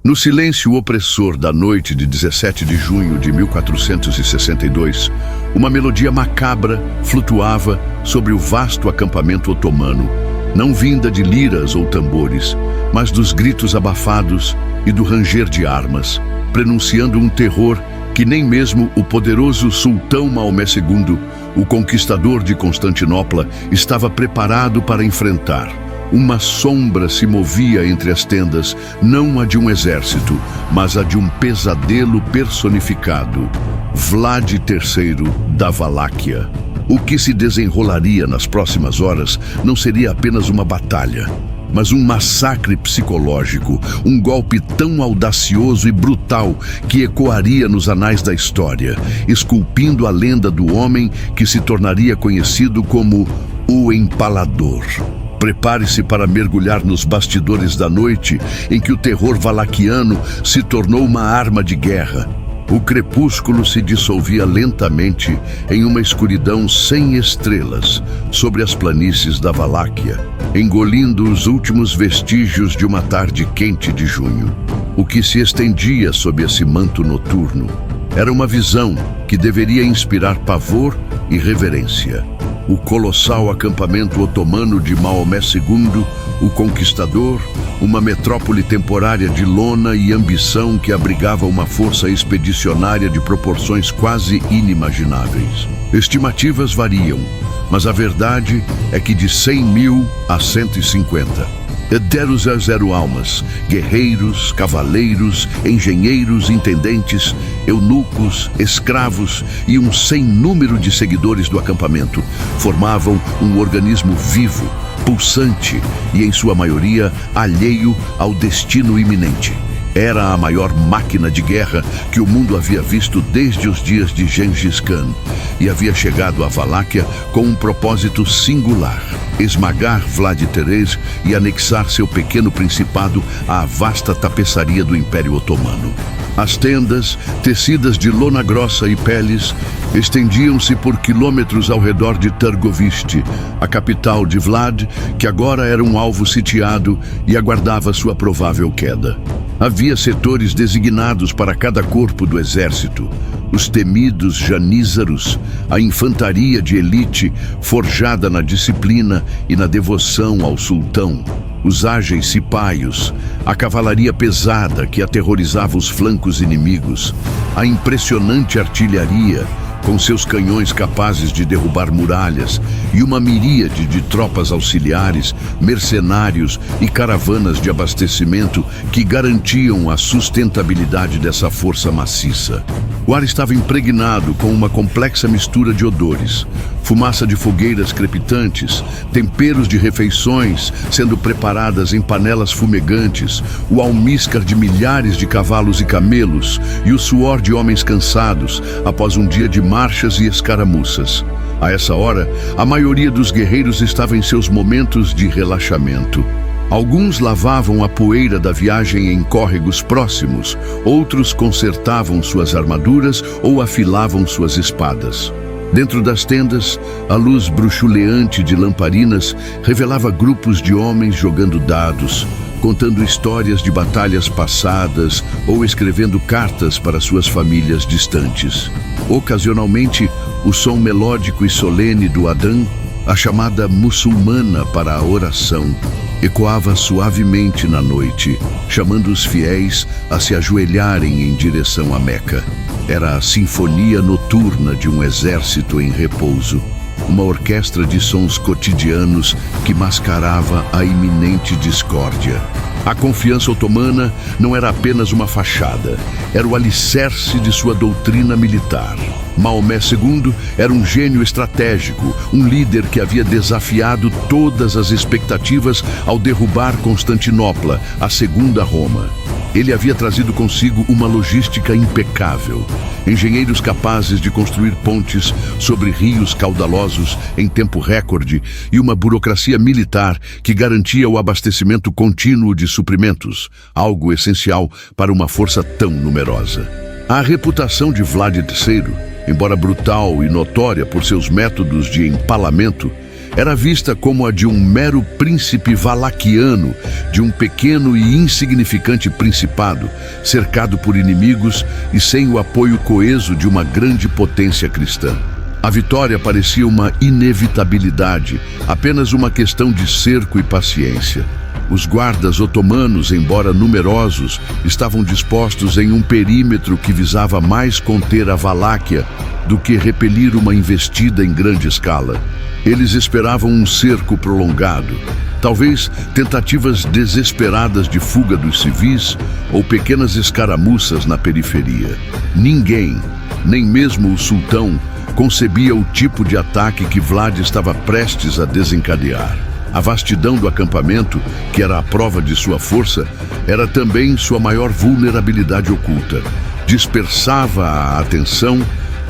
No silêncio opressor da noite de 17 de junho de 1462, uma melodia macabra flutuava sobre o vasto acampamento otomano, não vinda de liras ou tambores, mas dos gritos abafados e do ranger de armas, prenunciando um terror que nem mesmo o poderoso sultão Maomé II, o conquistador de Constantinopla, estava preparado para enfrentar. Uma sombra se movia entre as tendas, não a de um exército, mas a de um pesadelo personificado. Vlad III da Valáquia. O que se desenrolaria nas próximas horas não seria apenas uma batalha, mas um massacre psicológico, um golpe tão audacioso e brutal que ecoaria nos anais da história, esculpindo a lenda do homem que se tornaria conhecido como o Empalador. Prepare-se para mergulhar nos bastidores da noite em que o terror valaquiano se tornou uma arma de guerra. O crepúsculo se dissolvia lentamente em uma escuridão sem estrelas sobre as planícies da Valáquia, engolindo os últimos vestígios de uma tarde quente de junho. O que se estendia sob esse manto noturno era uma visão que deveria inspirar pavor e reverência. O colossal acampamento otomano de Maomé II, o Conquistador, uma metrópole temporária de lona e ambição que abrigava uma força expedicionária de proporções quase inimagináveis. Estimativas variam, mas a verdade é que de 100 mil a 150. Herdeiros a 0 almas, guerreiros, cavaleiros, engenheiros, intendentes, eunucos, escravos e um sem número de seguidores do acampamento formavam um organismo vivo, pulsante e, em sua maioria, alheio ao destino iminente. Era a maior máquina de guerra que o mundo havia visto desde os dias de Gengis Khan e havia chegado à Valáquia com um propósito singular: esmagar Vlad III e anexar seu pequeno principado à vasta tapeçaria do Império Otomano. As tendas, tecidas de lona grossa e peles, estendiam-se por quilômetros ao redor de Târgoviste, a capital de Vlad, que agora era um alvo sitiado e aguardava sua provável queda. Havia setores designados para cada corpo do exército: os temidos janízaros, a infantaria de elite forjada na disciplina e na devoção ao sultão, os ágeis cipaios, a cavalaria pesada que aterrorizava os flancos inimigos, a impressionante artilharia, com seus canhões capazes de derrubar muralhas, e uma miríade de tropas auxiliares, mercenários e caravanas de abastecimento que garantiam a sustentabilidade dessa força maciça. O ar estava impregnado com uma complexa mistura de odores: fumaça de fogueiras crepitantes, temperos de refeições sendo preparadas em panelas fumegantes, o almíscar de milhares de cavalos e camelos e o suor de homens cansados após um dia de marchas e escaramuças. A essa hora, a maioria dos guerreiros estava em seus momentos de relaxamento. Alguns lavavam a poeira da viagem em córregos próximos, outros consertavam suas armaduras ou afilavam suas espadas. Dentro das tendas, a luz bruxuleante de lamparinas revelava grupos de homens jogando dados, contando histórias de batalhas passadas ou escrevendo cartas para suas famílias distantes. Ocasionalmente, o som melódico e solene do adhan, a chamada muçulmana para a oração, ecoava suavemente na noite, chamando os fiéis a se ajoelharem em direção a Meca. Era a sinfonia noturna de um exército em repouso, uma orquestra de sons cotidianos que mascarava a iminente discórdia. A confiança otomana não era apenas uma fachada, era o alicerce de sua doutrina militar. Maomé II era um gênio estratégico, um líder que havia desafiado todas as expectativas ao derrubar Constantinopla, a segunda Roma. Ele havia trazido consigo uma logística impecável, engenheiros capazes de construir pontes sobre rios caudalosos em tempo recorde e uma burocracia militar que garantia o abastecimento contínuo de suprimentos, algo essencial para uma força tão numerosa. A reputação de Vlad III, embora brutal e notória por seus métodos de empalamento, era vista como a de um mero príncipe valaquiano, de um pequeno e insignificante principado, cercado por inimigos e sem o apoio coeso de uma grande potência cristã. A vitória parecia uma inevitabilidade, apenas uma questão de cerco e paciência. Os guardas otomanos, embora numerosos, estavam dispostos em um perímetro que visava mais conter a Valáquia do que repelir uma investida em grande escala. Eles esperavam um cerco prolongado, talvez tentativas desesperadas de fuga dos civis ou pequenas escaramuças na periferia. Ninguém, nem mesmo o sultão, concebia o tipo de ataque que Vlad estava prestes a desencadear. A vastidão do acampamento, que era a prova de sua força, era também sua maior vulnerabilidade oculta. Dispersava a atenção,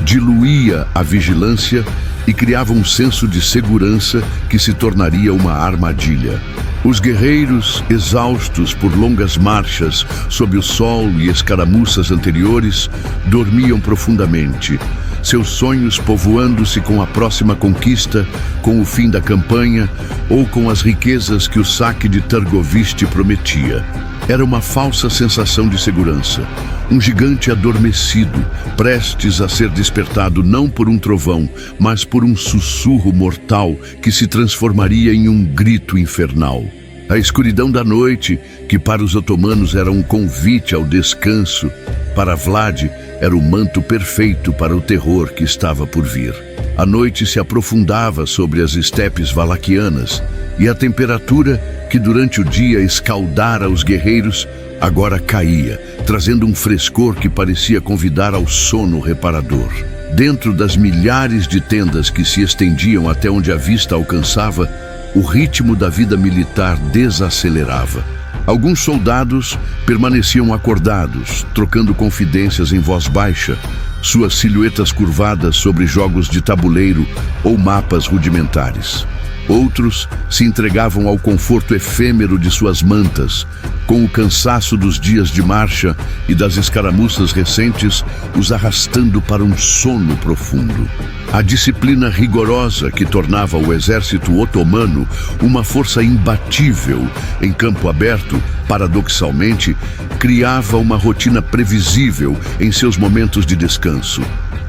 diluía a vigilância e criava um senso de segurança que se tornaria uma armadilha. Os guerreiros, exaustos por longas marchas sob o sol e escaramuças anteriores, dormiam profundamente, seus sonhos povoando-se com a próxima conquista, com o fim da campanha ou com as riquezas que o saque de Targoviste prometia. Era uma falsa sensação de segurança, um gigante adormecido, prestes a ser despertado não por um trovão, mas por um sussurro mortal que se transformaria em um grito infernal. A escuridão da noite, que para os otomanos era um convite ao descanso, para Vlad era o manto perfeito para o terror que estava por vir. A noite se aprofundava sobre as estepes valaquianas e a temperatura que durante o dia escaldara os guerreiros agora caía, trazendo um frescor que parecia convidar ao sono reparador. Dentro das milhares de tendas que se estendiam até onde a vista alcançava, o ritmo da vida militar desacelerava. Alguns soldados permaneciam acordados, trocando confidências em voz baixa, suas silhuetas curvadas sobre jogos de tabuleiro ou mapas rudimentares. Outros se entregavam ao conforto efêmero de suas mantas, com o cansaço dos dias de marcha e das escaramuças recentes os arrastando para um sono profundo. A disciplina rigorosa que tornava o exército otomano uma força imbatível em campo aberto, paradoxalmente, criava uma rotina previsível em seus momentos de descanso.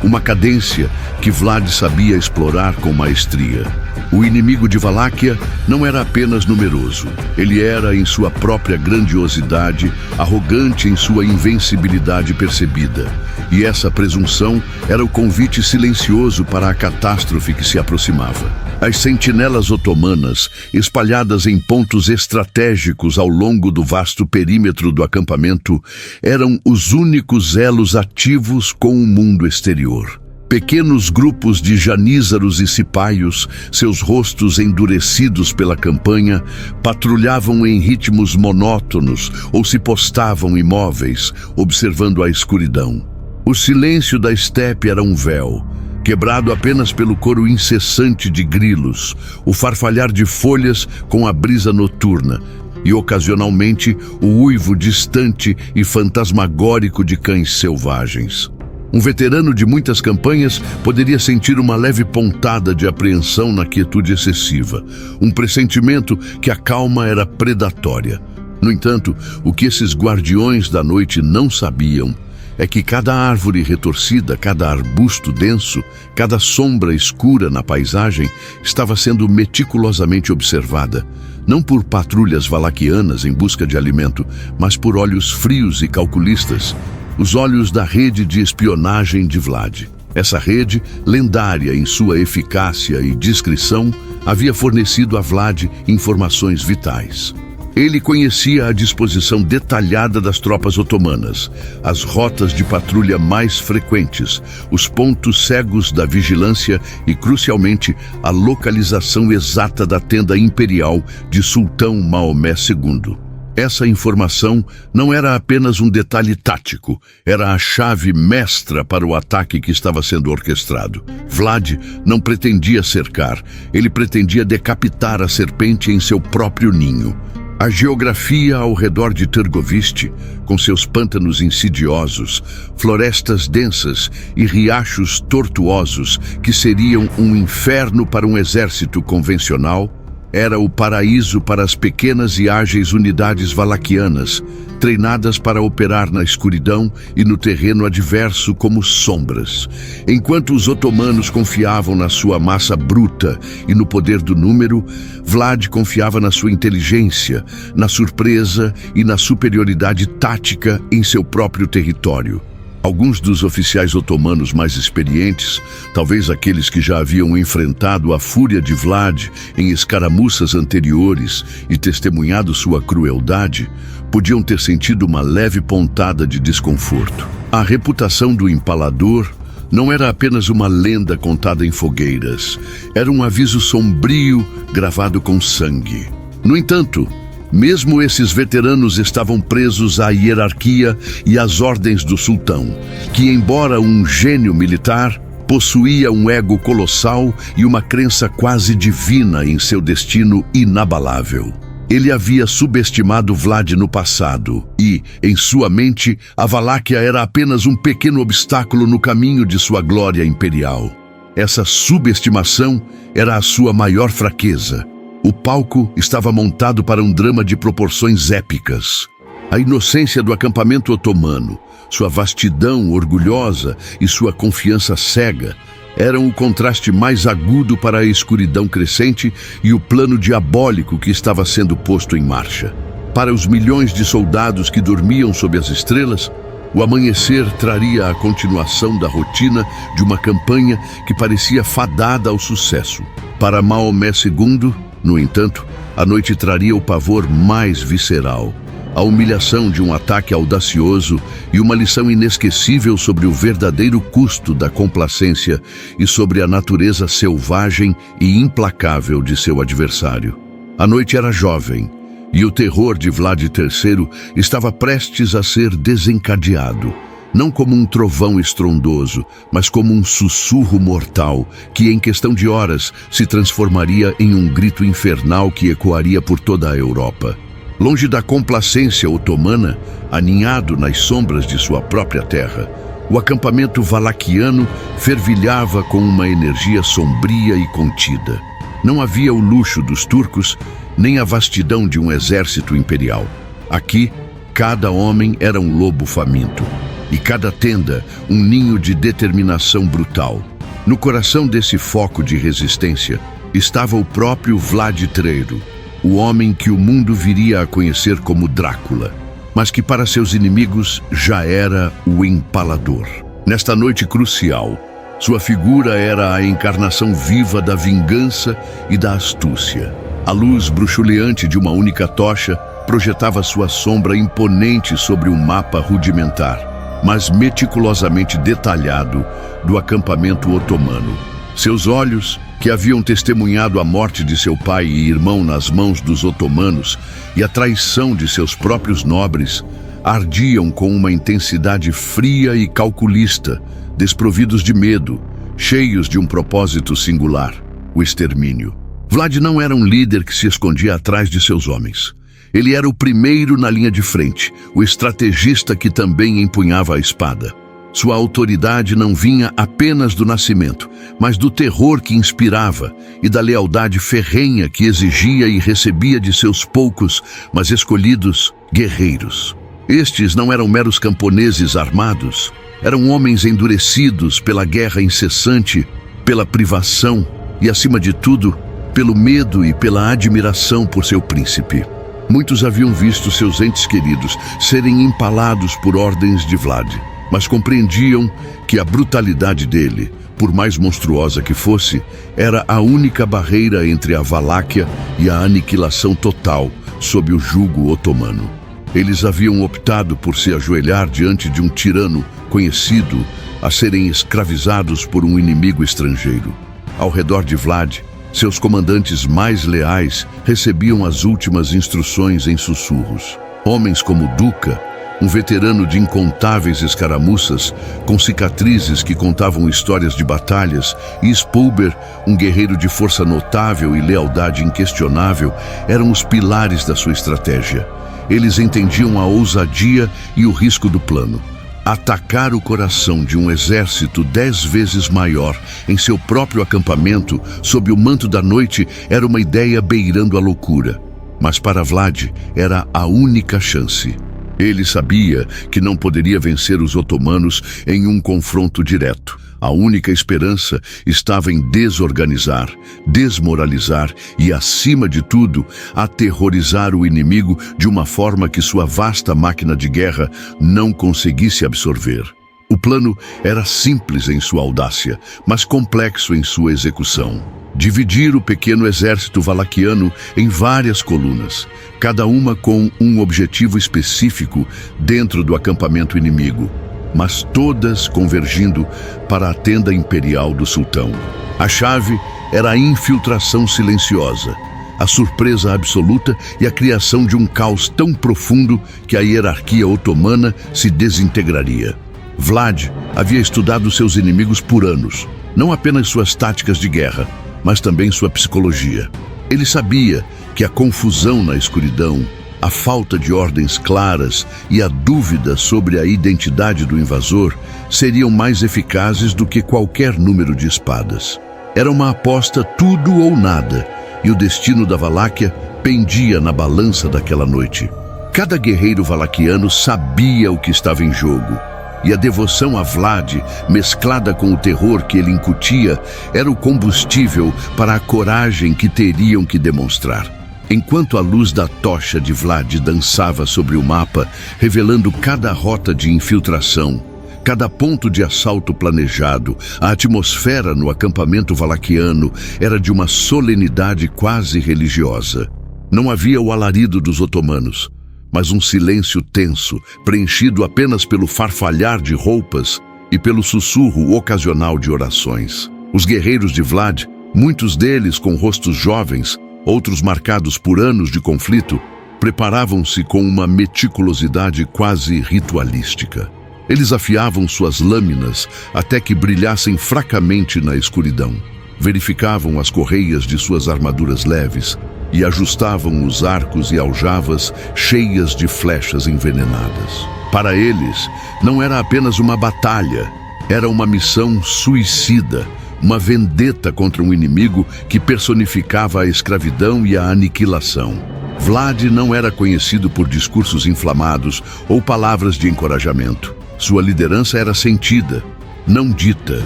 Uma cadência que Vlad sabia explorar com maestria. O inimigo de Valáquia não era apenas numeroso. Ele era, em sua própria grandiosidade, arrogante em sua invencibilidade percebida. E essa presunção era o convite silencioso para a catástrofe que se aproximava. As sentinelas otomanas, espalhadas em pontos estratégicos ao longo do vasto perímetro do acampamento, eram os únicos elos ativos com o mundo exterior. Pequenos grupos de janízaros e cipaios, seus rostos endurecidos pela campanha, patrulhavam em ritmos monótonos ou se postavam imóveis, observando a escuridão. O silêncio da estepe era um véu, quebrado apenas pelo coro incessante de grilos, o farfalhar de folhas com a brisa noturna e, ocasionalmente, o uivo distante e fantasmagórico de cães selvagens. Um veterano de muitas campanhas poderia sentir uma leve pontada de apreensão na quietude excessiva, um pressentimento que a calma era predatória. No entanto, o que esses guardiões da noite não sabiam é que cada árvore retorcida, cada arbusto denso, cada sombra escura na paisagem estava sendo meticulosamente observada, não por patrulhas valaquianas em busca de alimento, mas por olhos frios e calculistas, os olhos da rede de espionagem de Vlad. Essa rede, lendária em sua eficácia e discrição, havia fornecido a Vlad informações vitais. Ele conhecia a disposição detalhada das tropas otomanas, as rotas de patrulha mais frequentes, os pontos cegos da vigilância e, crucialmente, a localização exata da tenda imperial de Sultão Maomé II. Essa informação não era apenas um detalhe tático, era a chave mestra para o ataque que estava sendo orquestrado. Vlad não pretendia cercar, ele pretendia decapitar a serpente em seu próprio ninho. A geografia ao redor de Târgoviste, com seus pântanos insidiosos, florestas densas e riachos tortuosos que seriam um inferno para um exército convencional, era o paraíso para as pequenas e ágeis unidades valaquianas, treinadas para operar na escuridão e no terreno adverso como sombras. Enquanto os otomanos confiavam na sua massa bruta e no poder do número, Vlad confiava na sua inteligência, na surpresa e na superioridade tática em seu próprio território. Alguns dos oficiais otomanos mais experientes, talvez aqueles que já haviam enfrentado a fúria de Vlad em escaramuças anteriores e testemunhado sua crueldade, podiam ter sentido uma leve pontada de desconforto. A reputação do empalador não era apenas uma lenda contada em fogueiras, era um aviso sombrio gravado com sangue. No entanto, mesmo esses veteranos estavam presos à hierarquia e às ordens do sultão, que, embora um gênio militar, possuía um ego colossal e uma crença quase divina em seu destino inabalável. Ele havia subestimado Vlad no passado e, em sua mente, a Valáquia era apenas um pequeno obstáculo no caminho de sua glória imperial. Essa subestimação era a sua maior fraqueza. O palco estava montado para um drama de proporções épicas. A inocência do acampamento otomano, sua vastidão orgulhosa e sua confiança cega eram o contraste mais agudo para a escuridão crescente e o plano diabólico que estava sendo posto em marcha. Para os milhões de soldados que dormiam sob as estrelas, o amanhecer traria a continuação da rotina de uma campanha que parecia fadada ao sucesso. Para Maomé II, no entanto, a noite traria o pavor mais visceral, a humilhação de um ataque audacioso e uma lição inesquecível sobre o verdadeiro custo da complacência e sobre a natureza selvagem e implacável de seu adversário. A noite era jovem e o terror de Vlad III estava prestes a ser desencadeado, não como um trovão estrondoso, mas como um sussurro mortal que, em questão de horas, se transformaria em um grito infernal que ecoaria por toda a Europa. Longe da complacência otomana, aninhado nas sombras de sua própria terra, o acampamento valaquiano fervilhava com uma energia sombria e contida. Não havia o luxo dos turcos, nem a vastidão de um exército imperial. Aqui, cada homem era um lobo faminto, e cada tenda um ninho de determinação brutal. No coração desse foco de resistência estava o próprio Vlad III, o homem que o mundo viria a conhecer como Drácula, mas que para seus inimigos já era o Empalador. Nesta noite crucial, sua figura era a encarnação viva da vingança e da astúcia. A luz bruxuleante de uma única tocha projetava sua sombra imponente sobre um mapa rudimentar, mas meticulosamente detalhado, do acampamento otomano. Seus olhos, que haviam testemunhado a morte de seu pai e irmão nas mãos dos otomanos e a traição de seus próprios nobres, ardiam com uma intensidade fria e calculista, desprovidos de medo, cheios de um propósito singular, o extermínio. Vlad não era um líder que se escondia atrás de seus homens. Ele era o primeiro na linha de frente, o estrategista que também empunhava a espada. Sua autoridade não vinha apenas do nascimento, mas do terror que inspirava e da lealdade ferrenha que exigia e recebia de seus poucos, mas escolhidos, guerreiros. Estes não eram meros camponeses armados, eram homens endurecidos pela guerra incessante, pela privação e, acima de tudo, pelo medo e pela admiração por seu príncipe. Muitos haviam visto seus entes queridos serem empalados por ordens de Vlad, mas compreendiam que a brutalidade dele, por mais monstruosa que fosse, era a única barreira entre a Valáquia e a aniquilação total sob o jugo otomano. Eles haviam optado por se ajoelhar diante de um tirano conhecido a serem escravizados por um inimigo estrangeiro. Ao redor de Vlad, seus comandantes mais leais recebiam as últimas instruções em sussurros. Homens como Duca, um veterano de incontáveis escaramuças, com cicatrizes que contavam histórias de batalhas, e Spulber, um guerreiro de força notável e lealdade inquestionável, eram os pilares da sua estratégia. Eles entendiam a ousadia e o risco do plano. Atacar o coração de um exército 10 vezes maior em seu próprio acampamento, sob o manto da noite, era uma ideia beirando a loucura. Mas para Vlad era a única chance. Ele sabia que não poderia vencer os otomanos em um confronto direto. A única esperança estava em desorganizar, desmoralizar e, acima de tudo, aterrorizar o inimigo de uma forma que sua vasta máquina de guerra não conseguisse absorver. O plano era simples em sua audácia, mas complexo em sua execução. Dividir o pequeno exército valaquiano em várias colunas, cada uma com um objetivo específico dentro do acampamento inimigo, mas todas convergindo para a tenda imperial do sultão. A chave era a infiltração silenciosa, a surpresa absoluta e a criação de um caos tão profundo que a hierarquia otomana se desintegraria. Vlad havia estudado seus inimigos por anos, não apenas suas táticas de guerra, mas também sua psicologia. Ele sabia que a confusão na escuridão, a falta de ordens claras e a dúvida sobre a identidade do invasor seriam mais eficazes do que qualquer número de espadas. Era uma aposta tudo ou nada, e o destino da Valáquia pendia na balança daquela noite. Cada guerreiro valaquiano sabia o que estava em jogo, e a devoção a Vlad, mesclada com o terror que ele incutia, era o combustível para a coragem que teriam que demonstrar. Enquanto a luz da tocha de Vlad dançava sobre o mapa, revelando cada rota de infiltração, cada ponto de assalto planejado, a atmosfera no acampamento valaquiano era de uma solenidade quase religiosa. Não havia o alarido dos otomanos, mas um silêncio tenso, preenchido apenas pelo farfalhar de roupas e pelo sussurro ocasional de orações. Os guerreiros de Vlad, muitos deles com rostos jovens, outros marcados por anos de conflito, preparavam-se com uma meticulosidade quase ritualística. Eles afiavam suas lâminas até que brilhassem fracamente na escuridão. Verificavam as correias de suas armaduras leves e ajustavam os arcos e aljavas cheias de flechas envenenadas. Para eles, não era apenas uma batalha, era uma missão suicida, uma vendetta contra um inimigo que personificava a escravidão e a aniquilação. Vlad não era conhecido por discursos inflamados ou palavras de encorajamento. Sua liderança era sentida, não dita.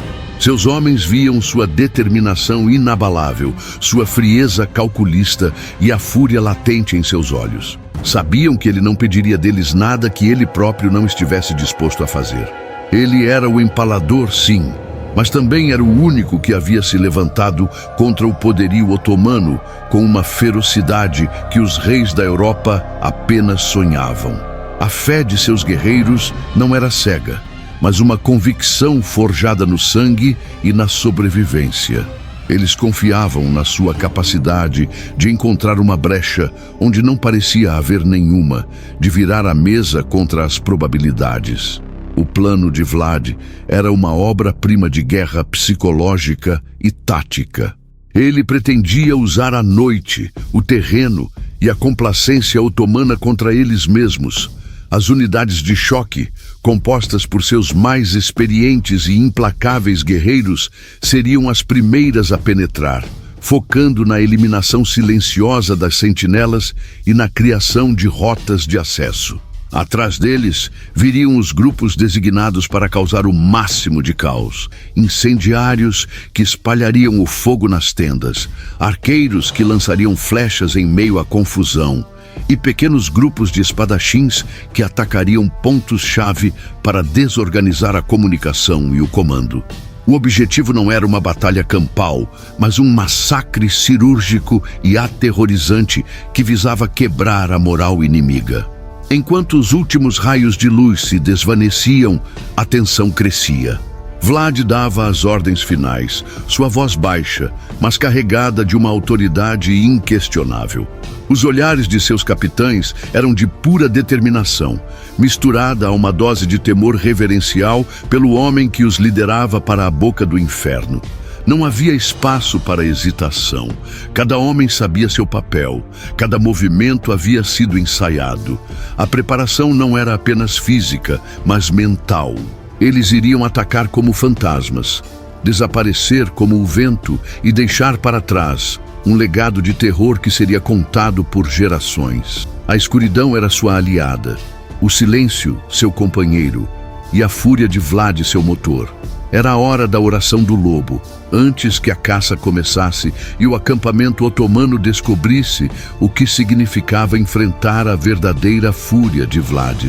Seus homens viam sua determinação inabalável, sua frieza calculista e a fúria latente em seus olhos. Sabiam que ele não pediria deles nada que ele próprio não estivesse disposto a fazer. Ele era o empalador, sim, mas também era o único que havia se levantado contra o poderio otomano com uma ferocidade que os reis da Europa apenas sonhavam. A fé de seus guerreiros não era cega, mas uma convicção forjada no sangue e na sobrevivência. Eles confiavam na sua capacidade de encontrar uma brecha onde não parecia haver nenhuma, de virar a mesa contra as probabilidades. O plano de Vlad era uma obra-prima de guerra psicológica e tática. Ele pretendia usar a noite, o terreno e a complacência otomana contra eles mesmos. As unidades de choque, compostas por seus mais experientes e implacáveis guerreiros, seriam as primeiras a penetrar, focando na eliminação silenciosa das sentinelas e na criação de rotas de acesso. Atrás deles, viriam os grupos designados para causar o máximo de caos, incendiários que espalhariam o fogo nas tendas, arqueiros que lançariam flechas em meio à confusão, e pequenos grupos de espadachins que atacariam pontos-chave para desorganizar a comunicação e o comando. O objetivo não era uma batalha campal, mas um massacre cirúrgico e aterrorizante que visava quebrar a moral inimiga. Enquanto os últimos raios de luz se desvaneciam, a tensão crescia. Vlad dava as ordens finais, sua voz baixa, mas carregada de uma autoridade inquestionável. Os olhares de seus capitães eram de pura determinação, misturada a uma dose de temor reverencial pelo homem que os liderava para a boca do inferno. Não havia espaço para hesitação. Cada homem sabia seu papel, cada movimento havia sido ensaiado. A preparação não era apenas física, mas mental. Eles iriam atacar como fantasmas, desaparecer como o vento e deixar para trás um legado de terror que seria contado por gerações. A escuridão era sua aliada, o silêncio seu companheiro e a fúria de Vlad seu motor. Era a hora da oração do lobo, antes que a caça começasse e o acampamento otomano descobrisse o que significava enfrentar a verdadeira fúria de Vlad,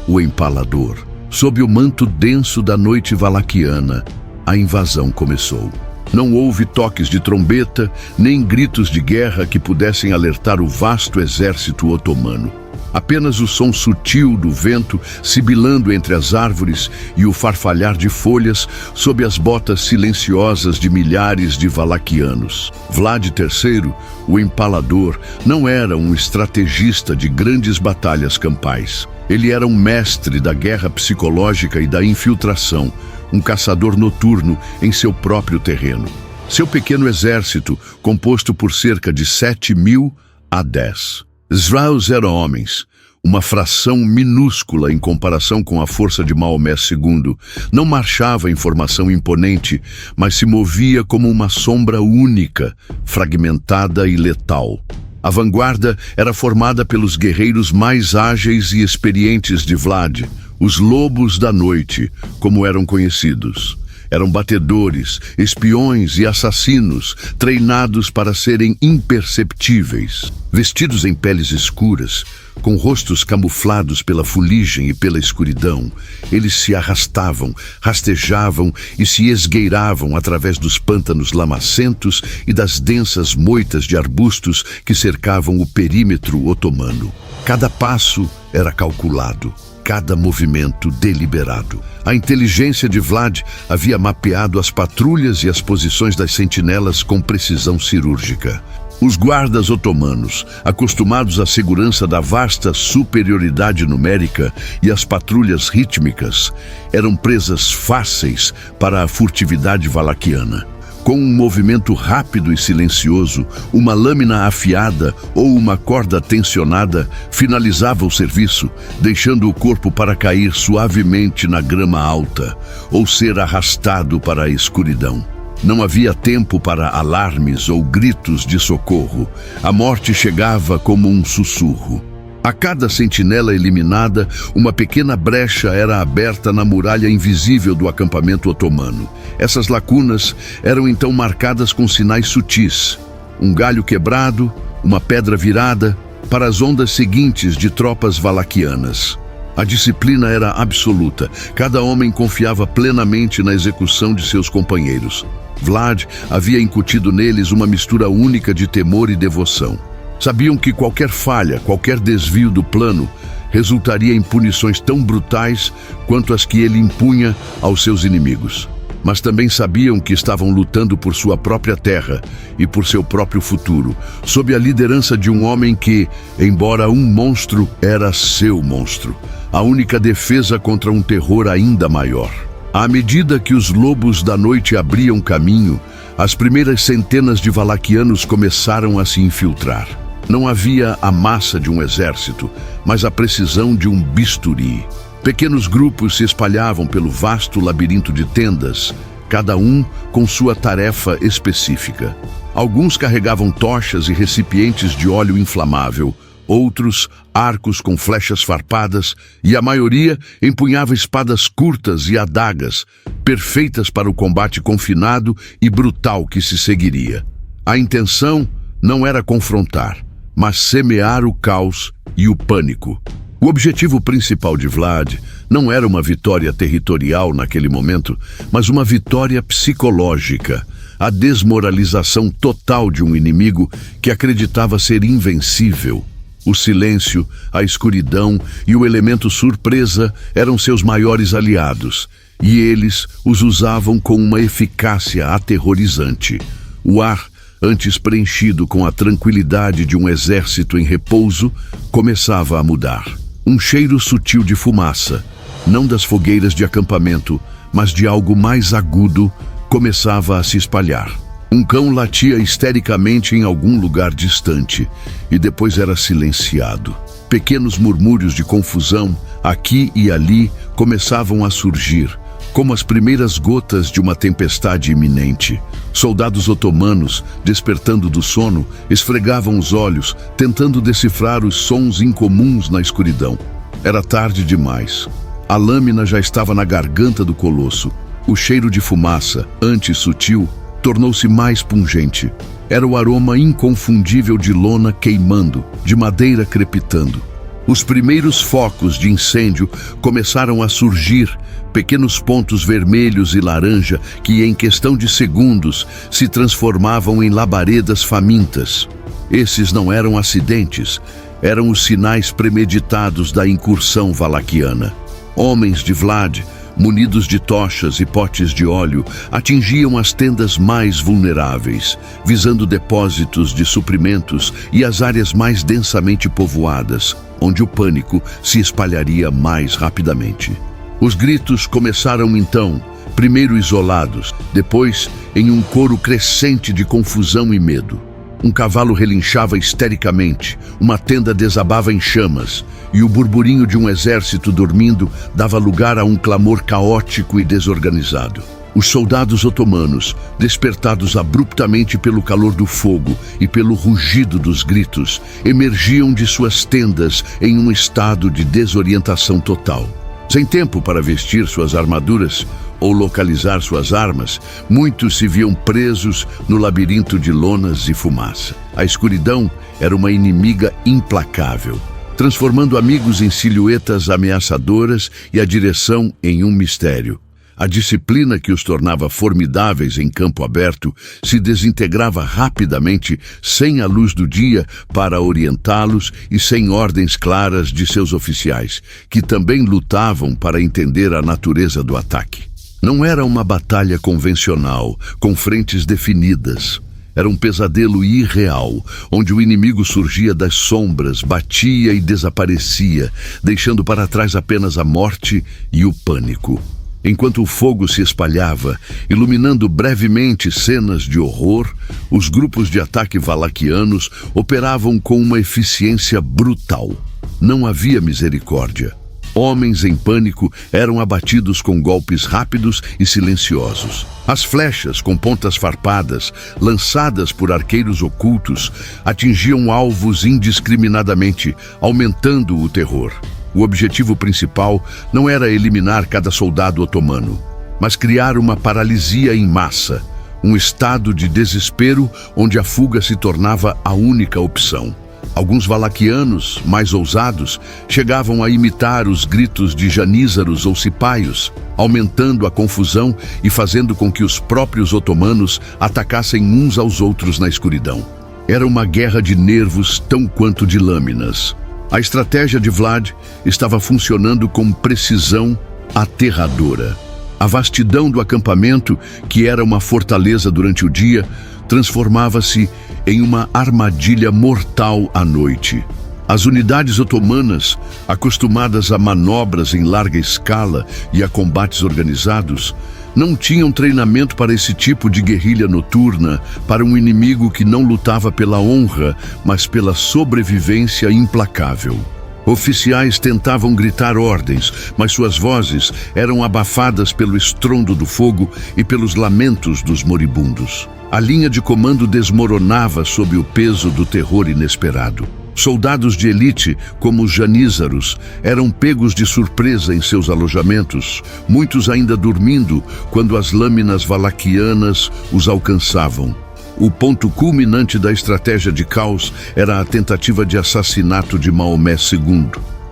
o Empalador. Sob o manto denso da noite valaquiana, a invasão começou. Não houve toques de trombeta, nem gritos de guerra que pudessem alertar o vasto exército otomano. Apenas o som sutil do vento sibilando entre as árvores e o farfalhar de folhas sob as botas silenciosas de milhares de valaquianos. Vlad III, o Empalador, não era um estrategista de grandes batalhas campais. Ele era um mestre da guerra psicológica e da infiltração, um caçador noturno em seu próprio terreno. Seu pequeno exército, composto por cerca de 7.000 a 10. Zraus eram homens, uma fração minúscula em comparação com a força de Maomé II, não marchava em formação imponente, mas se movia como uma sombra única, fragmentada e letal. A vanguarda era formada pelos guerreiros mais ágeis e experientes de Vlad, os Lobos da Noite, como eram conhecidos. Eram batedores, espiões e assassinos, treinados para serem imperceptíveis. Vestidos em peles escuras, com rostos camuflados pela fuligem e pela escuridão, eles se arrastavam, rastejavam e se esgueiravam através dos pântanos lamacentos e das densas moitas de arbustos que cercavam o perímetro otomano. Cada passo era calculado, cada movimento deliberado. A inteligência de Vlad havia mapeado as patrulhas e as posições das sentinelas com precisão cirúrgica. Os guardas otomanos, acostumados à segurança da vasta superioridade numérica e às patrulhas rítmicas, eram presas fáceis para a furtividade valaquiana. Com um movimento rápido e silencioso, uma lâmina afiada ou uma corda tensionada finalizava o serviço, deixando o corpo para cair suavemente na grama alta ou ser arrastado para a escuridão. Não havia tempo para alarmes ou gritos de socorro. A morte chegava como um sussurro. A cada sentinela eliminada, uma pequena brecha era aberta na muralha invisível do acampamento otomano. Essas lacunas eram então marcadas com sinais sutis. Um galho quebrado, uma pedra virada, para as ondas seguintes de tropas valaquianas. A disciplina era absoluta. Cada homem confiava plenamente na execução de seus companheiros. Vlad havia incutido neles uma mistura única de temor e devoção. Sabiam que qualquer falha, qualquer desvio do plano, resultaria em punições tão brutais quanto as que ele impunha aos seus inimigos. Mas também sabiam que estavam lutando por sua própria terra e por seu próprio futuro, sob a liderança de um homem que, embora um monstro, era seu monstro, a única defesa contra um terror ainda maior. À medida que os Lobos da Noite abriam caminho, as primeiras centenas de valaquianos começaram a se infiltrar. Não havia a massa de um exército, mas a precisão de um bisturi. Pequenos grupos se espalhavam pelo vasto labirinto de tendas, cada um com sua tarefa específica. Alguns carregavam tochas e recipientes de óleo inflamável, outros arcos com flechas farpadas e a maioria empunhava espadas curtas e adagas, perfeitas para o combate confinado e brutal que se seguiria. A intenção não era confrontar, mas semear o caos e o pânico. O objetivo principal de Vlad não era uma vitória territorial naquele momento, mas uma vitória psicológica, a desmoralização total de um inimigo que acreditava ser invencível. O silêncio, a escuridão e o elemento surpresa eram seus maiores aliados, e eles os usavam com uma eficácia aterrorizante. O ar, antes preenchido com a tranquilidade de um exército em repouso, começava a mudar. Um cheiro sutil de fumaça, não das fogueiras de acampamento, mas de algo mais agudo, começava a se espalhar. Um cão latia histericamente em algum lugar distante e depois era silenciado. Pequenos murmúrios de confusão, aqui e ali, começavam a surgir, como as primeiras gotas de uma tempestade iminente. Soldados otomanos, despertando do sono, esfregavam os olhos, tentando decifrar os sons incomuns na escuridão. Era tarde demais. A lâmina já estava na garganta do colosso. O cheiro de fumaça, antes sutil, tornou-se mais pungente. Era o aroma inconfundível de lona queimando, de madeira crepitando. Os primeiros focos de incêndio começaram a surgir, pequenos pontos vermelhos e laranja que, em questão de segundos, se transformavam em labaredas famintas. Esses não eram acidentes, eram os sinais premeditados da incursão valaquiana. Homens de Vlad, munidos de tochas e potes de óleo, atingiam as tendas mais vulneráveis, visando depósitos de suprimentos e as áreas mais densamente povoadas, onde o pânico se espalharia mais rapidamente. Os gritos começaram então, primeiro isolados, depois em um coro crescente de confusão e medo. Um cavalo relinchava histericamente, uma tenda desabava em chamas, e o burburinho de um exército dormindo dava lugar a um clamor caótico e desorganizado. Os soldados otomanos, despertados abruptamente pelo calor do fogo e pelo rugido dos gritos, emergiam de suas tendas em um estado de desorientação total. Sem tempo para vestir suas armaduras ou localizar suas armas, muitos se viam presos no labirinto de lonas e fumaça. A escuridão era uma inimiga implacável, transformando amigos em silhuetas ameaçadoras e a direção em um mistério. A disciplina que os tornava formidáveis em campo aberto se desintegrava rapidamente, sem a luz do dia para orientá-los e sem ordens claras de seus oficiais, que também lutavam para entender a natureza do ataque. Não era uma batalha convencional, com frentes definidas. Era um pesadelo irreal, onde o inimigo surgia das sombras, batia e desaparecia, deixando para trás apenas a morte e o pânico. Enquanto o fogo se espalhava, iluminando brevemente cenas de horror, os grupos de ataque valaquianos operavam com uma eficiência brutal. Não havia misericórdia. Homens em pânico eram abatidos com golpes rápidos e silenciosos. As flechas com pontas farpadas, lançadas por arqueiros ocultos, atingiam alvos indiscriminadamente, aumentando o terror. O objetivo principal não era eliminar cada soldado otomano, mas criar uma paralisia em massa, um estado de desespero onde a fuga se tornava a única opção. Alguns valaquianos, mais ousados, chegavam a imitar os gritos de janízaros ou cipaios, aumentando a confusão e fazendo com que os próprios otomanos atacassem uns aos outros na escuridão. Era uma guerra de nervos tão quanto de lâminas. A estratégia de Vlad estava funcionando com precisão aterradora. A vastidão do acampamento, que era uma fortaleza durante o dia, transformava-se em uma armadilha mortal à noite. As unidades otomanas, acostumadas a manobras em larga escala e a combates organizados, não tinham treinamento para esse tipo de guerrilha noturna, para um inimigo que não lutava pela honra, mas pela sobrevivência implacável. Oficiais tentavam gritar ordens, mas suas vozes eram abafadas pelo estrondo do fogo e pelos lamentos dos moribundos. A linha de comando desmoronava sob o peso do terror inesperado. Soldados de elite, como os janízaros, eram pegos de surpresa em seus alojamentos, muitos ainda dormindo quando as lâminas valaquianas os alcançavam. O ponto culminante da estratégia de caos era a tentativa de assassinato de Maomé II.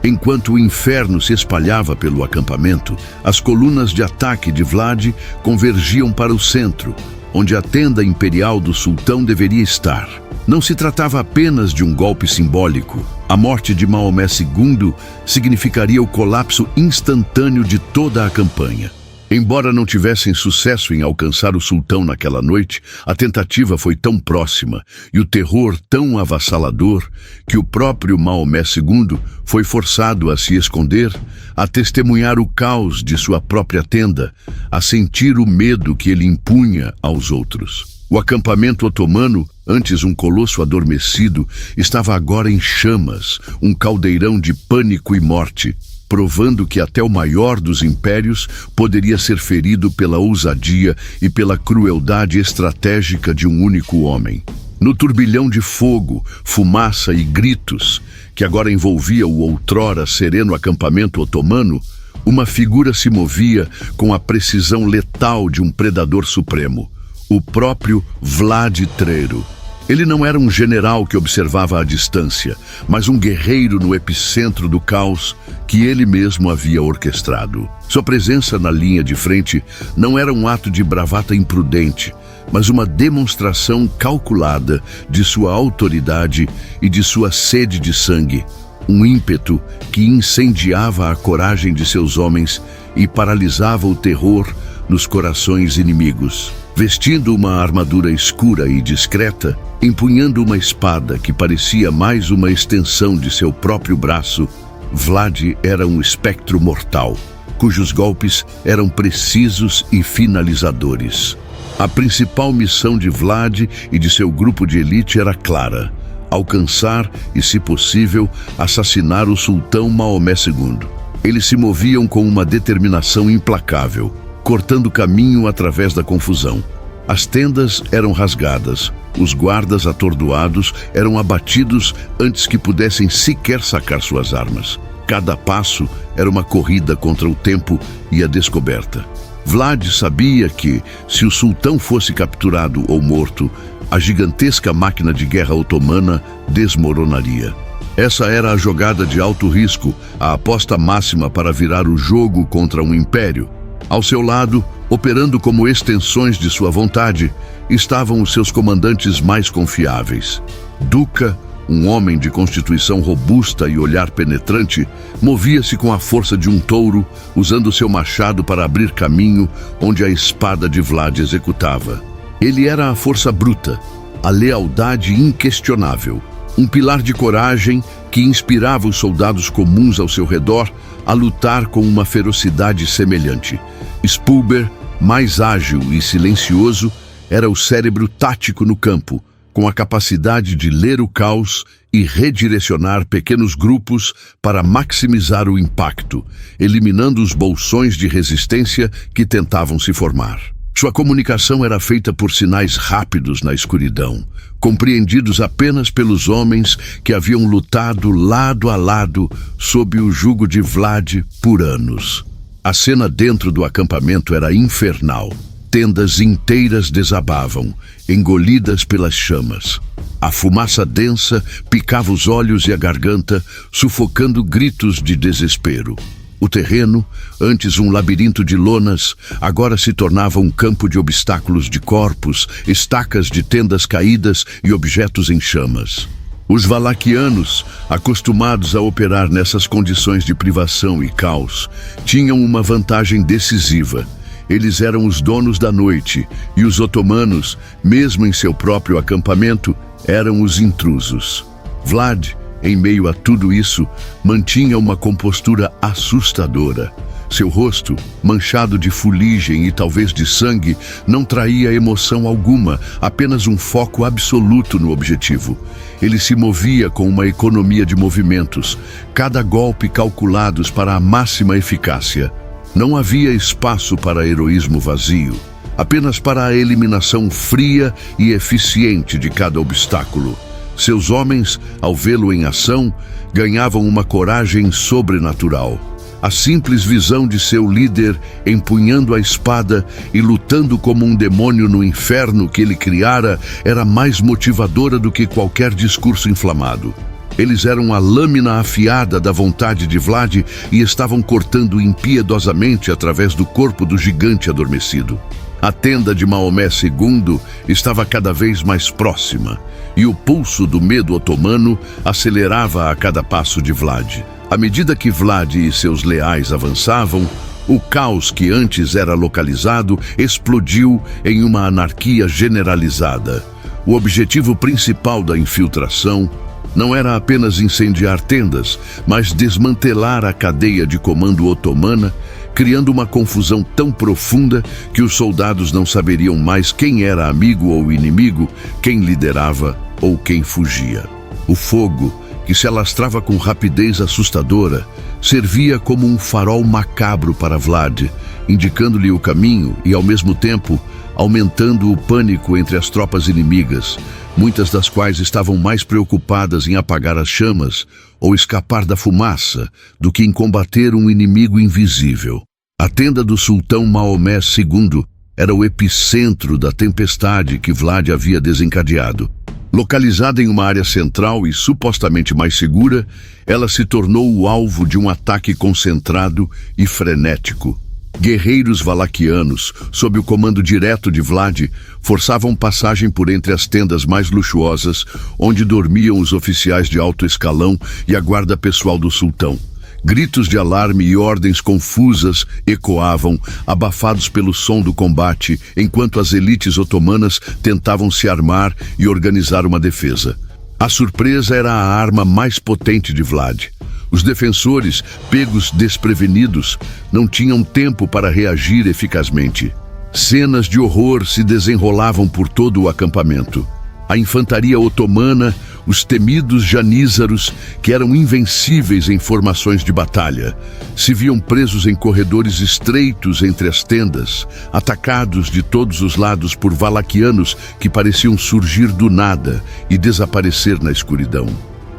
Enquanto o inferno se espalhava pelo acampamento, as colunas de ataque de Vlad convergiam para o centro, onde a tenda imperial do sultão deveria estar. Não se tratava apenas de um golpe simbólico. A morte de Maomé II significaria o colapso instantâneo de toda a campanha. Embora não tivessem sucesso em alcançar o sultão naquela noite, a tentativa foi tão próxima e o terror tão avassalador que o próprio Maomé II foi forçado a se esconder, a testemunhar o caos de sua própria tenda, a sentir o medo que ele impunha aos outros. O acampamento otomano, antes um colosso adormecido, estava agora em chamas, um caldeirão de pânico e morte, provando que até o maior dos impérios poderia ser ferido pela ousadia e pela crueldade estratégica de um único homem. No turbilhão de fogo, fumaça e gritos, que agora envolvia o outrora sereno acampamento otomano, uma figura se movia com a precisão letal de um predador supremo, o próprio Vlad III. Ele não era um general que observava à distância, mas um guerreiro no epicentro do caos que ele mesmo havia orquestrado. Sua presença na linha de frente não era um ato de bravata imprudente, mas uma demonstração calculada de sua autoridade e de sua sede de sangue, um ímpeto que incendiava a coragem de seus homens e paralisava o terror nos corações inimigos. Vestindo uma armadura escura e discreta, empunhando uma espada que parecia mais uma extensão de seu próprio braço, Vlad era um espectro mortal, cujos golpes eram precisos e finalizadores. A principal missão de Vlad e de seu grupo de elite era clara: alcançar e, se possível, assassinar o sultão Maomé II. Eles se moviam com uma determinação implacável, cortando caminho através da confusão. As tendas eram rasgadas, os guardas atordoados eram abatidos antes que pudessem sequer sacar suas armas. Cada passo era uma corrida contra o tempo e a descoberta. Vlad sabia que, se o sultão fosse capturado ou morto, a gigantesca máquina de guerra otomana desmoronaria. Essa era a jogada de alto risco, a aposta máxima para virar o jogo contra um império. Ao seu lado, operando como extensões de sua vontade, estavam os seus comandantes mais confiáveis. Duca, um homem de constituição robusta e olhar penetrante, movia-se com a força de um touro, usando seu machado para abrir caminho onde a espada de Vlad executava. Ele era a força bruta, a lealdade inquestionável, um pilar de coragem que inspirava os soldados comuns ao seu redor a lutar com uma ferocidade semelhante. Spulber, mais ágil e silencioso, era o cérebro tático no campo, com a capacidade de ler o caos e redirecionar pequenos grupos para maximizar o impacto, eliminando os bolsões de resistência que tentavam se formar. Sua comunicação era feita por sinais rápidos na escuridão, compreendidos apenas pelos homens que haviam lutado lado a lado sob o jugo de Vlad por anos. A cena dentro do acampamento era infernal. Tendas inteiras desabavam, engolidas pelas chamas. A fumaça densa picava os olhos e a garganta, sufocando gritos de desespero. O terreno, antes um labirinto de lonas, agora se tornava um campo de obstáculos de corpos, estacas de tendas caídas e objetos em chamas. Os valaquianos, acostumados a operar nessas condições de privação e caos, tinham uma vantagem decisiva. Eles eram os donos da noite, e os otomanos, mesmo em seu próprio acampamento, eram os intrusos. Vlad, em meio a tudo isso, mantinha uma compostura assustadora. Seu rosto, manchado de fuligem e talvez de sangue, não traía emoção alguma, apenas um foco absoluto no objetivo. Ele se movia com uma economia de movimentos, cada golpe calculados para a máxima eficácia. Não havia espaço para heroísmo vazio, apenas para a eliminação fria e eficiente de cada obstáculo. Seus homens, ao vê-lo em ação, ganhavam uma coragem sobrenatural. A simples visão de seu líder empunhando a espada e lutando como um demônio no inferno que ele criara era mais motivadora do que qualquer discurso inflamado. Eles eram a lâmina afiada da vontade de Vlad e estavam cortando impiedosamente através do corpo do gigante adormecido. A tenda de Maomé II estava cada vez mais próxima, e o pulso do medo otomano acelerava a cada passo de Vlad. À medida que Vlad e seus leais avançavam, O caos que antes era localizado explodiu em uma anarquia generalizada. O objetivo principal da infiltração não era apenas incendiar tendas, mas desmantelar a cadeia de comando otomana, criando uma confusão tão profunda que os soldados não saberiam mais quem era amigo ou inimigo, quem liderava ou quem fugia. O fogo, que se alastrava com rapidez assustadora, servia como um farol macabro para Vlad, indicando-lhe o caminho e, ao mesmo tempo, aumentando o pânico entre as tropas inimigas, muitas das quais estavam mais preocupadas em apagar as chamas ou escapar da fumaça do que em combater um inimigo invisível. A tenda do sultão Maomé II era o epicentro da tempestade que Vlad havia desencadeado. Localizada em uma área central e supostamente mais segura, ela se tornou o alvo de um ataque concentrado e frenético. Guerreiros valaquianos, sob o comando direto de Vlad, forçavam passagem por entre as tendas mais luxuosas, onde dormiam os oficiais de alto escalão e a guarda pessoal do sultão. Gritos de alarme e ordens confusas ecoavam, abafados pelo som do combate, enquanto as elites otomanas tentavam se armar e organizar uma defesa. A surpresa era a arma mais potente de Vlad. Os defensores, pegos desprevenidos, não tinham tempo para reagir eficazmente. Cenas de horror se desenrolavam por todo o acampamento. A infantaria otomana, os temidos janízaros, que eram invencíveis em formações de batalha, se viam presos em corredores estreitos entre as tendas, atacados de todos os lados por valaquianos que pareciam surgir do nada e desaparecer na escuridão.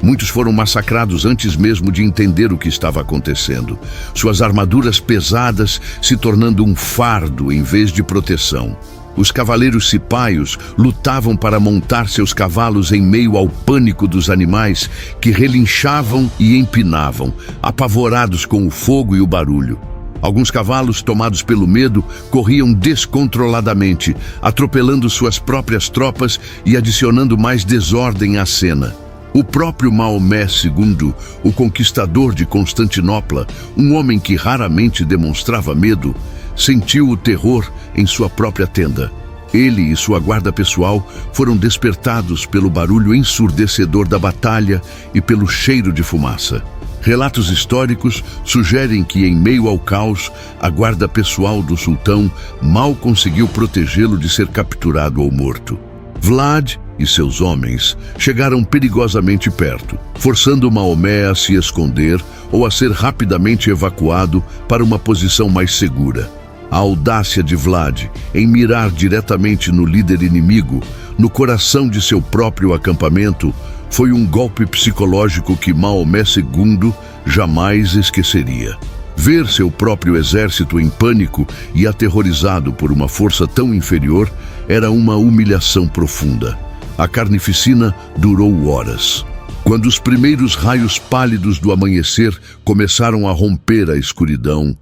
Muitos foram massacrados antes mesmo de entender o que estava acontecendo, suas armaduras pesadas se tornando um fardo em vez de proteção. Os cavaleiros cipaios lutavam para montar seus cavalos em meio ao pânico dos animais que relinchavam e empinavam, apavorados com o fogo e o barulho. Alguns cavalos, tomados pelo medo, corriam descontroladamente, atropelando suas próprias tropas e adicionando mais desordem à cena. O próprio Maomé II, o conquistador de Constantinopla, um homem que raramente demonstrava medo, sentiu o terror em sua própria tenda. Ele e sua guarda pessoal foram despertados pelo barulho ensurdecedor da batalha e pelo cheiro de fumaça. Relatos históricos sugerem que, em meio ao caos, a guarda pessoal do sultão mal conseguiu protegê-lo de ser capturado ou morto. Vlad e seus homens chegaram perigosamente perto, forçando Maomé a se esconder ou a ser rapidamente evacuado para uma posição mais segura. A audácia de Vlad em mirar diretamente no líder inimigo, no coração de seu próprio acampamento, foi um golpe psicológico que Maomé II jamais esqueceria. Ver seu próprio exército em pânico e aterrorizado por uma força tão inferior era uma humilhação profunda. A carnificina durou horas. Quando os primeiros raios pálidos do amanhecer começaram a romper a escuridão,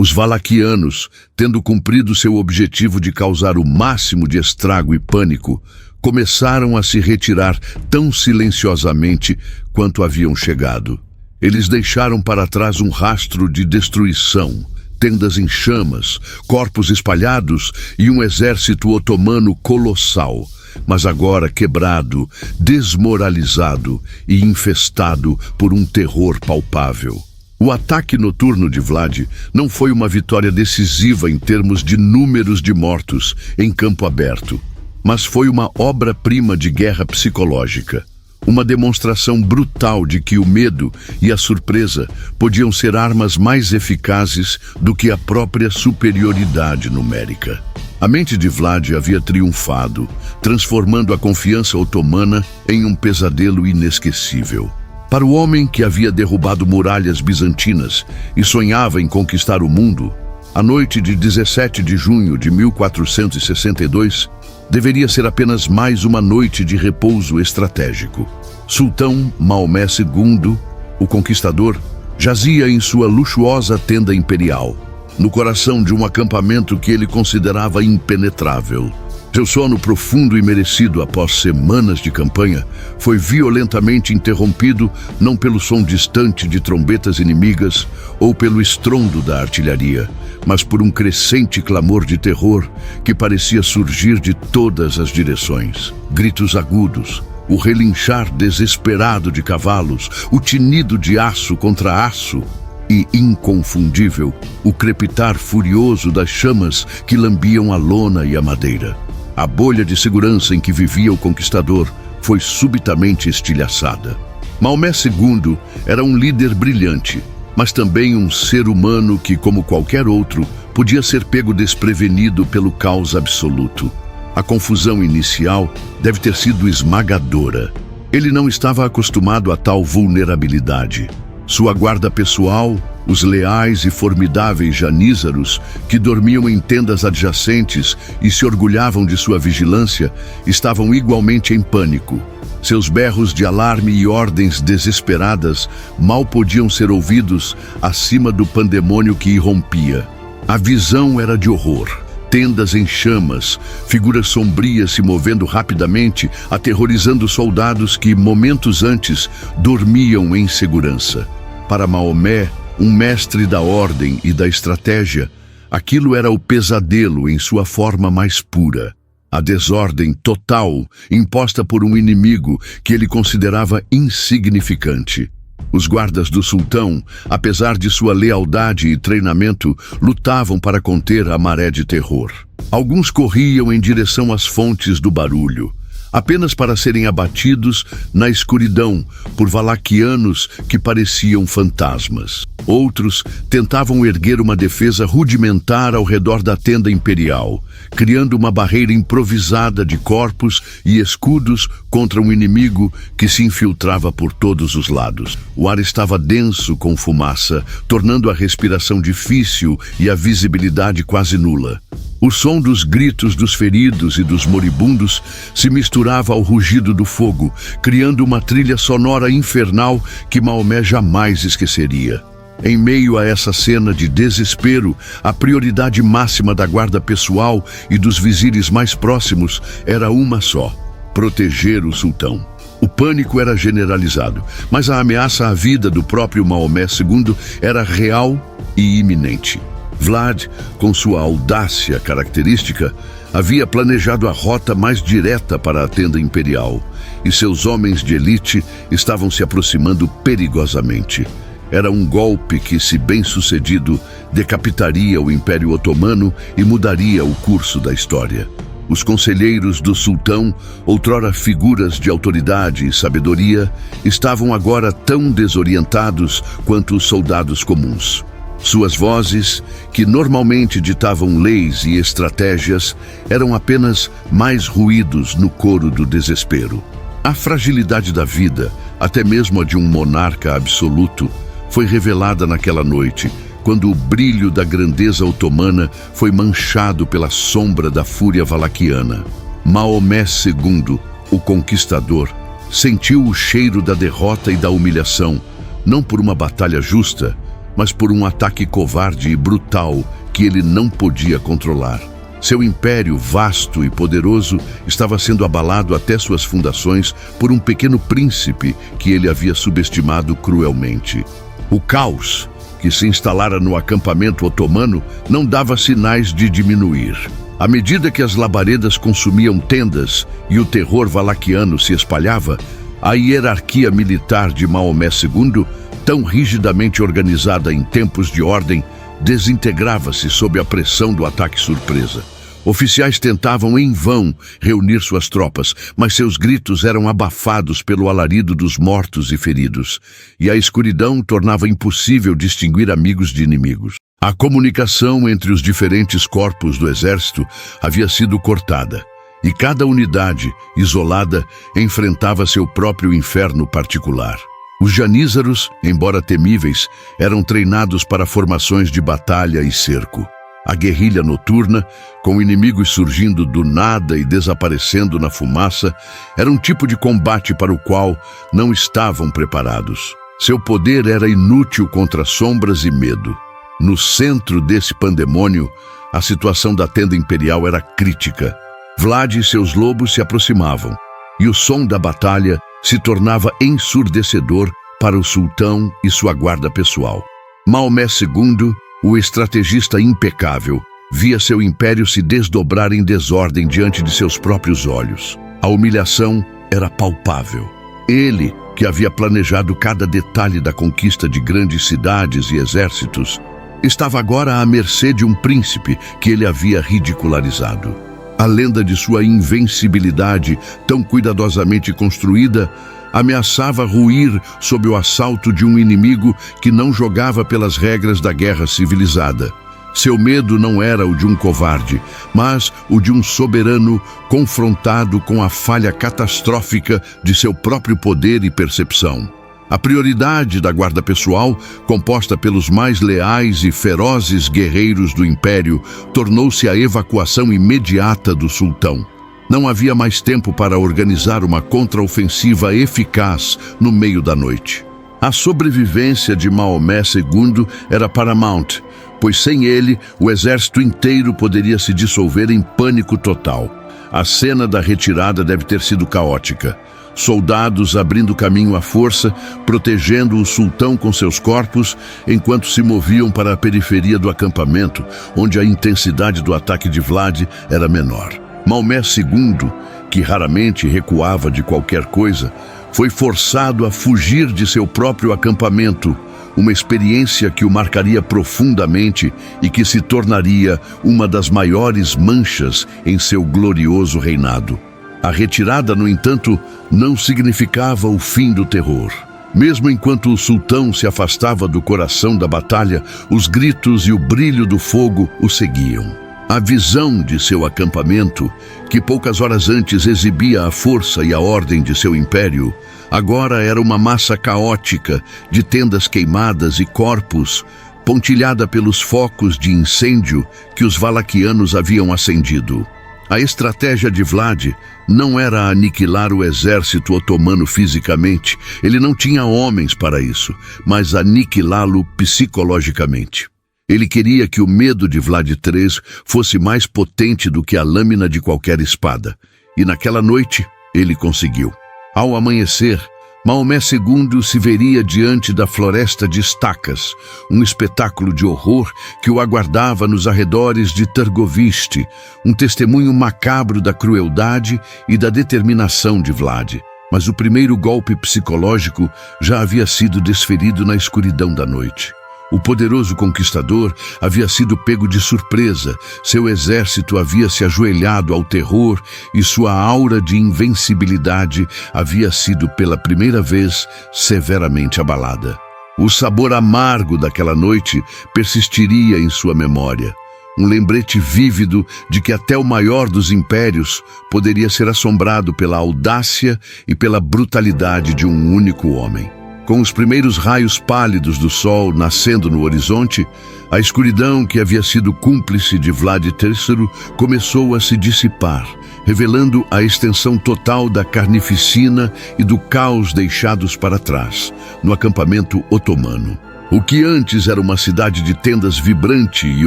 os valaquianos, tendo cumprido seu objetivo de causar o máximo de estrago e pânico, começaram a se retirar tão silenciosamente quanto haviam chegado. Eles deixaram para trás um rastro de destruição, tendas em chamas, corpos espalhados e um exército otomano colossal, mas agora quebrado, desmoralizado e infestado por um terror palpável. O ataque noturno de Vlad não foi uma vitória decisiva em termos de números de mortos em campo aberto, mas foi uma obra-prima de guerra psicológica. Uma demonstração brutal de que o medo e a surpresa podiam ser armas mais eficazes do que a própria superioridade numérica. A mente de Vlad havia triunfado, transformando a confiança otomana em um pesadelo inesquecível. Para o homem que havia derrubado muralhas bizantinas e sonhava em conquistar o mundo, a noite de 17 de junho de 1462 deveria ser apenas mais uma noite de repouso estratégico. Sultão Maomé II, o conquistador, jazia em sua luxuosa tenda imperial, no coração de um acampamento que ele considerava impenetrável. Seu sono profundo e merecido após semanas de campanha foi violentamente interrompido não pelo som distante de trombetas inimigas ou pelo estrondo da artilharia, mas por um crescente clamor de terror que parecia surgir de todas as direções. Gritos agudos, o relinchar desesperado de cavalos, o tinido de aço contra aço e, inconfundível, o crepitar furioso das chamas que lambiam a lona e a madeira. A bolha de segurança em que vivia o conquistador foi subitamente estilhaçada. Maomé II era um líder brilhante, mas também um ser humano que, como qualquer outro, podia ser pego desprevenido pelo caos absoluto. A confusão inicial deve ter sido esmagadora. Ele não estava acostumado a tal vulnerabilidade. Sua guarda pessoal, os leais e formidáveis janízaros, que dormiam em tendas adjacentes e se orgulhavam de sua vigilância, estavam igualmente em pânico. Seus berros de alarme e ordens desesperadas mal podiam ser ouvidos acima do pandemônio que irrompia. A visão era de horror. Tendas em chamas, figuras sombrias se movendo rapidamente, aterrorizando soldados que, momentos antes, dormiam em segurança. Para Maomé, um mestre da ordem e da estratégia, aquilo era o pesadelo em sua forma mais pura. A desordem total imposta por um inimigo que ele considerava insignificante. Os guardas do sultão, apesar de sua lealdade e treinamento, lutavam para conter a maré de terror. Alguns corriam em direção às fontes do barulho, apenas para serem abatidos na escuridão por valaquianos que pareciam fantasmas. Outros tentavam erguer uma defesa rudimentar ao redor da tenda imperial, criando uma barreira improvisada de corpos e escudos contra um inimigo que se infiltrava por todos os lados. O ar estava denso com fumaça, tornando a respiração difícil e a visibilidade quase nula. O som dos gritos dos feridos e dos moribundos se misturava ao rugido do fogo, criando uma trilha sonora infernal que Maomé jamais esqueceria. Em meio a essa cena de desespero, a prioridade máxima da guarda pessoal e dos vizires mais próximos era uma só: proteger o sultão. O pânico era generalizado, mas a ameaça à vida do próprio Maomé II era real e iminente. Vlad, com sua audácia característica, havia planejado a rota mais direta para a tenda imperial, e seus homens de elite estavam se aproximando perigosamente. Era um golpe que, se bem sucedido, decapitaria o Império Otomano e mudaria o curso da história. Os conselheiros do sultão, outrora figuras de autoridade e sabedoria, estavam agora tão desorientados quanto os soldados comuns. Suas vozes, que normalmente ditavam leis e estratégias, eram apenas mais ruídos no coro do desespero. A fragilidade da vida, até mesmo a de um monarca absoluto, foi revelada naquela noite, quando o brilho da grandeza otomana foi manchado pela sombra da fúria valaquiana. Maomé II, o conquistador, sentiu o cheiro da derrota e da humilhação, não por uma batalha justa, mas por um ataque covarde e brutal que ele não podia controlar. Seu império vasto e poderoso estava sendo abalado até suas fundações por um pequeno príncipe que ele havia subestimado cruelmente. O caos que se instalara no acampamento otomano não dava sinais de diminuir. À medida que as labaredas consumiam tendas e o terror valaquiano se espalhava, a hierarquia militar de Maomé II, tão rigidamente organizada em tempos de ordem, desintegrava-se sob a pressão do ataque surpresa. Oficiais tentavam em vão reunir suas tropas, mas seus gritos eram abafados pelo alarido dos mortos e feridos, e a escuridão tornava impossível distinguir amigos de inimigos. A comunicação entre os diferentes corpos do exército havia sido cortada, e cada unidade, isolada, enfrentava seu próprio inferno particular. Os janízaros, embora temíveis, eram treinados para formações de batalha e cerco. A guerrilha noturna, com inimigos surgindo do nada e desaparecendo na fumaça, era um tipo de combate para o qual não estavam preparados. Seu poder era inútil contra sombras e medo. No centro desse pandemônio, a situação da tenda imperial era crítica. Vlad e seus lobos se aproximavam, e o som da batalha se tornava ensurdecedor para o sultão e sua guarda pessoal. Maomé II, O estrategista impecável via seu império se desdobrar em desordem diante de seus próprios olhos. A humilhação era palpável. Ele, que havia planejado cada detalhe da conquista de grandes cidades e exércitos, estava agora à mercê de um príncipe que ele havia ridicularizado. A lenda de sua invencibilidade, tão cuidadosamente construída, ameaçava ruir sob o assalto de um inimigo que não jogava pelas regras da guerra civilizada. Seu medo não era o de um covarde, mas o de um soberano confrontado com a falha catastrófica de seu próprio poder e percepção. A prioridade da guarda pessoal, composta pelos mais leais e ferozes guerreiros do Império, tornou-se a evacuação imediata do sultão. Não havia mais tempo para organizar uma contraofensiva eficaz no meio da noite. A sobrevivência de Maomé II era paramount, pois sem ele, o exército inteiro poderia se dissolver em pânico total. A cena da retirada deve ter sido caótica. Soldados abrindo caminho à força, protegendo o sultão com seus corpos, enquanto se moviam para a periferia do acampamento, onde a intensidade do ataque de Vlad era menor. Maomé II, que raramente recuava de qualquer coisa, foi forçado a fugir de seu próprio acampamento, uma experiência que o marcaria profundamente e que se tornaria uma das maiores manchas em seu glorioso reinado. A retirada, no entanto, não significava o fim do terror. Mesmo enquanto o sultão se afastava do coração da batalha, os gritos e o brilho do fogo o seguiam. A visão de seu acampamento, que poucas horas antes exibia a força e a ordem de seu império, agora era uma massa caótica de tendas queimadas e corpos, pontilhada pelos focos de incêndio que os valaquianos haviam acendido. A estratégia de Vlad não era aniquilar o exército otomano fisicamente, ele não tinha homens para isso, mas aniquilá-lo psicologicamente. Ele queria que o medo de Vlad III fosse mais potente do que a lâmina de qualquer espada. E naquela noite, ele conseguiu. Ao amanhecer, Maomé II se veria diante da floresta de estacas, um espetáculo de horror que o aguardava nos arredores de Targoviste, um testemunho macabro da crueldade e da determinação de Vlad. Mas o primeiro golpe psicológico já havia sido desferido na escuridão da noite. O poderoso conquistador havia sido pego de surpresa, seu exército havia se ajoelhado ao terror e sua aura de invencibilidade havia sido pela primeira vez severamente abalada. O sabor amargo daquela noite persistiria em sua memória, um lembrete vívido de que até o maior dos impérios poderia ser assombrado pela audácia e pela brutalidade de um único homem. Com os primeiros raios pálidos do sol nascendo no horizonte, a escuridão que havia sido cúmplice de Vlad III começou a se dissipar, revelando a extensão total da carnificina e do caos deixados para trás, no acampamento otomano. O que antes era uma cidade de tendas vibrante e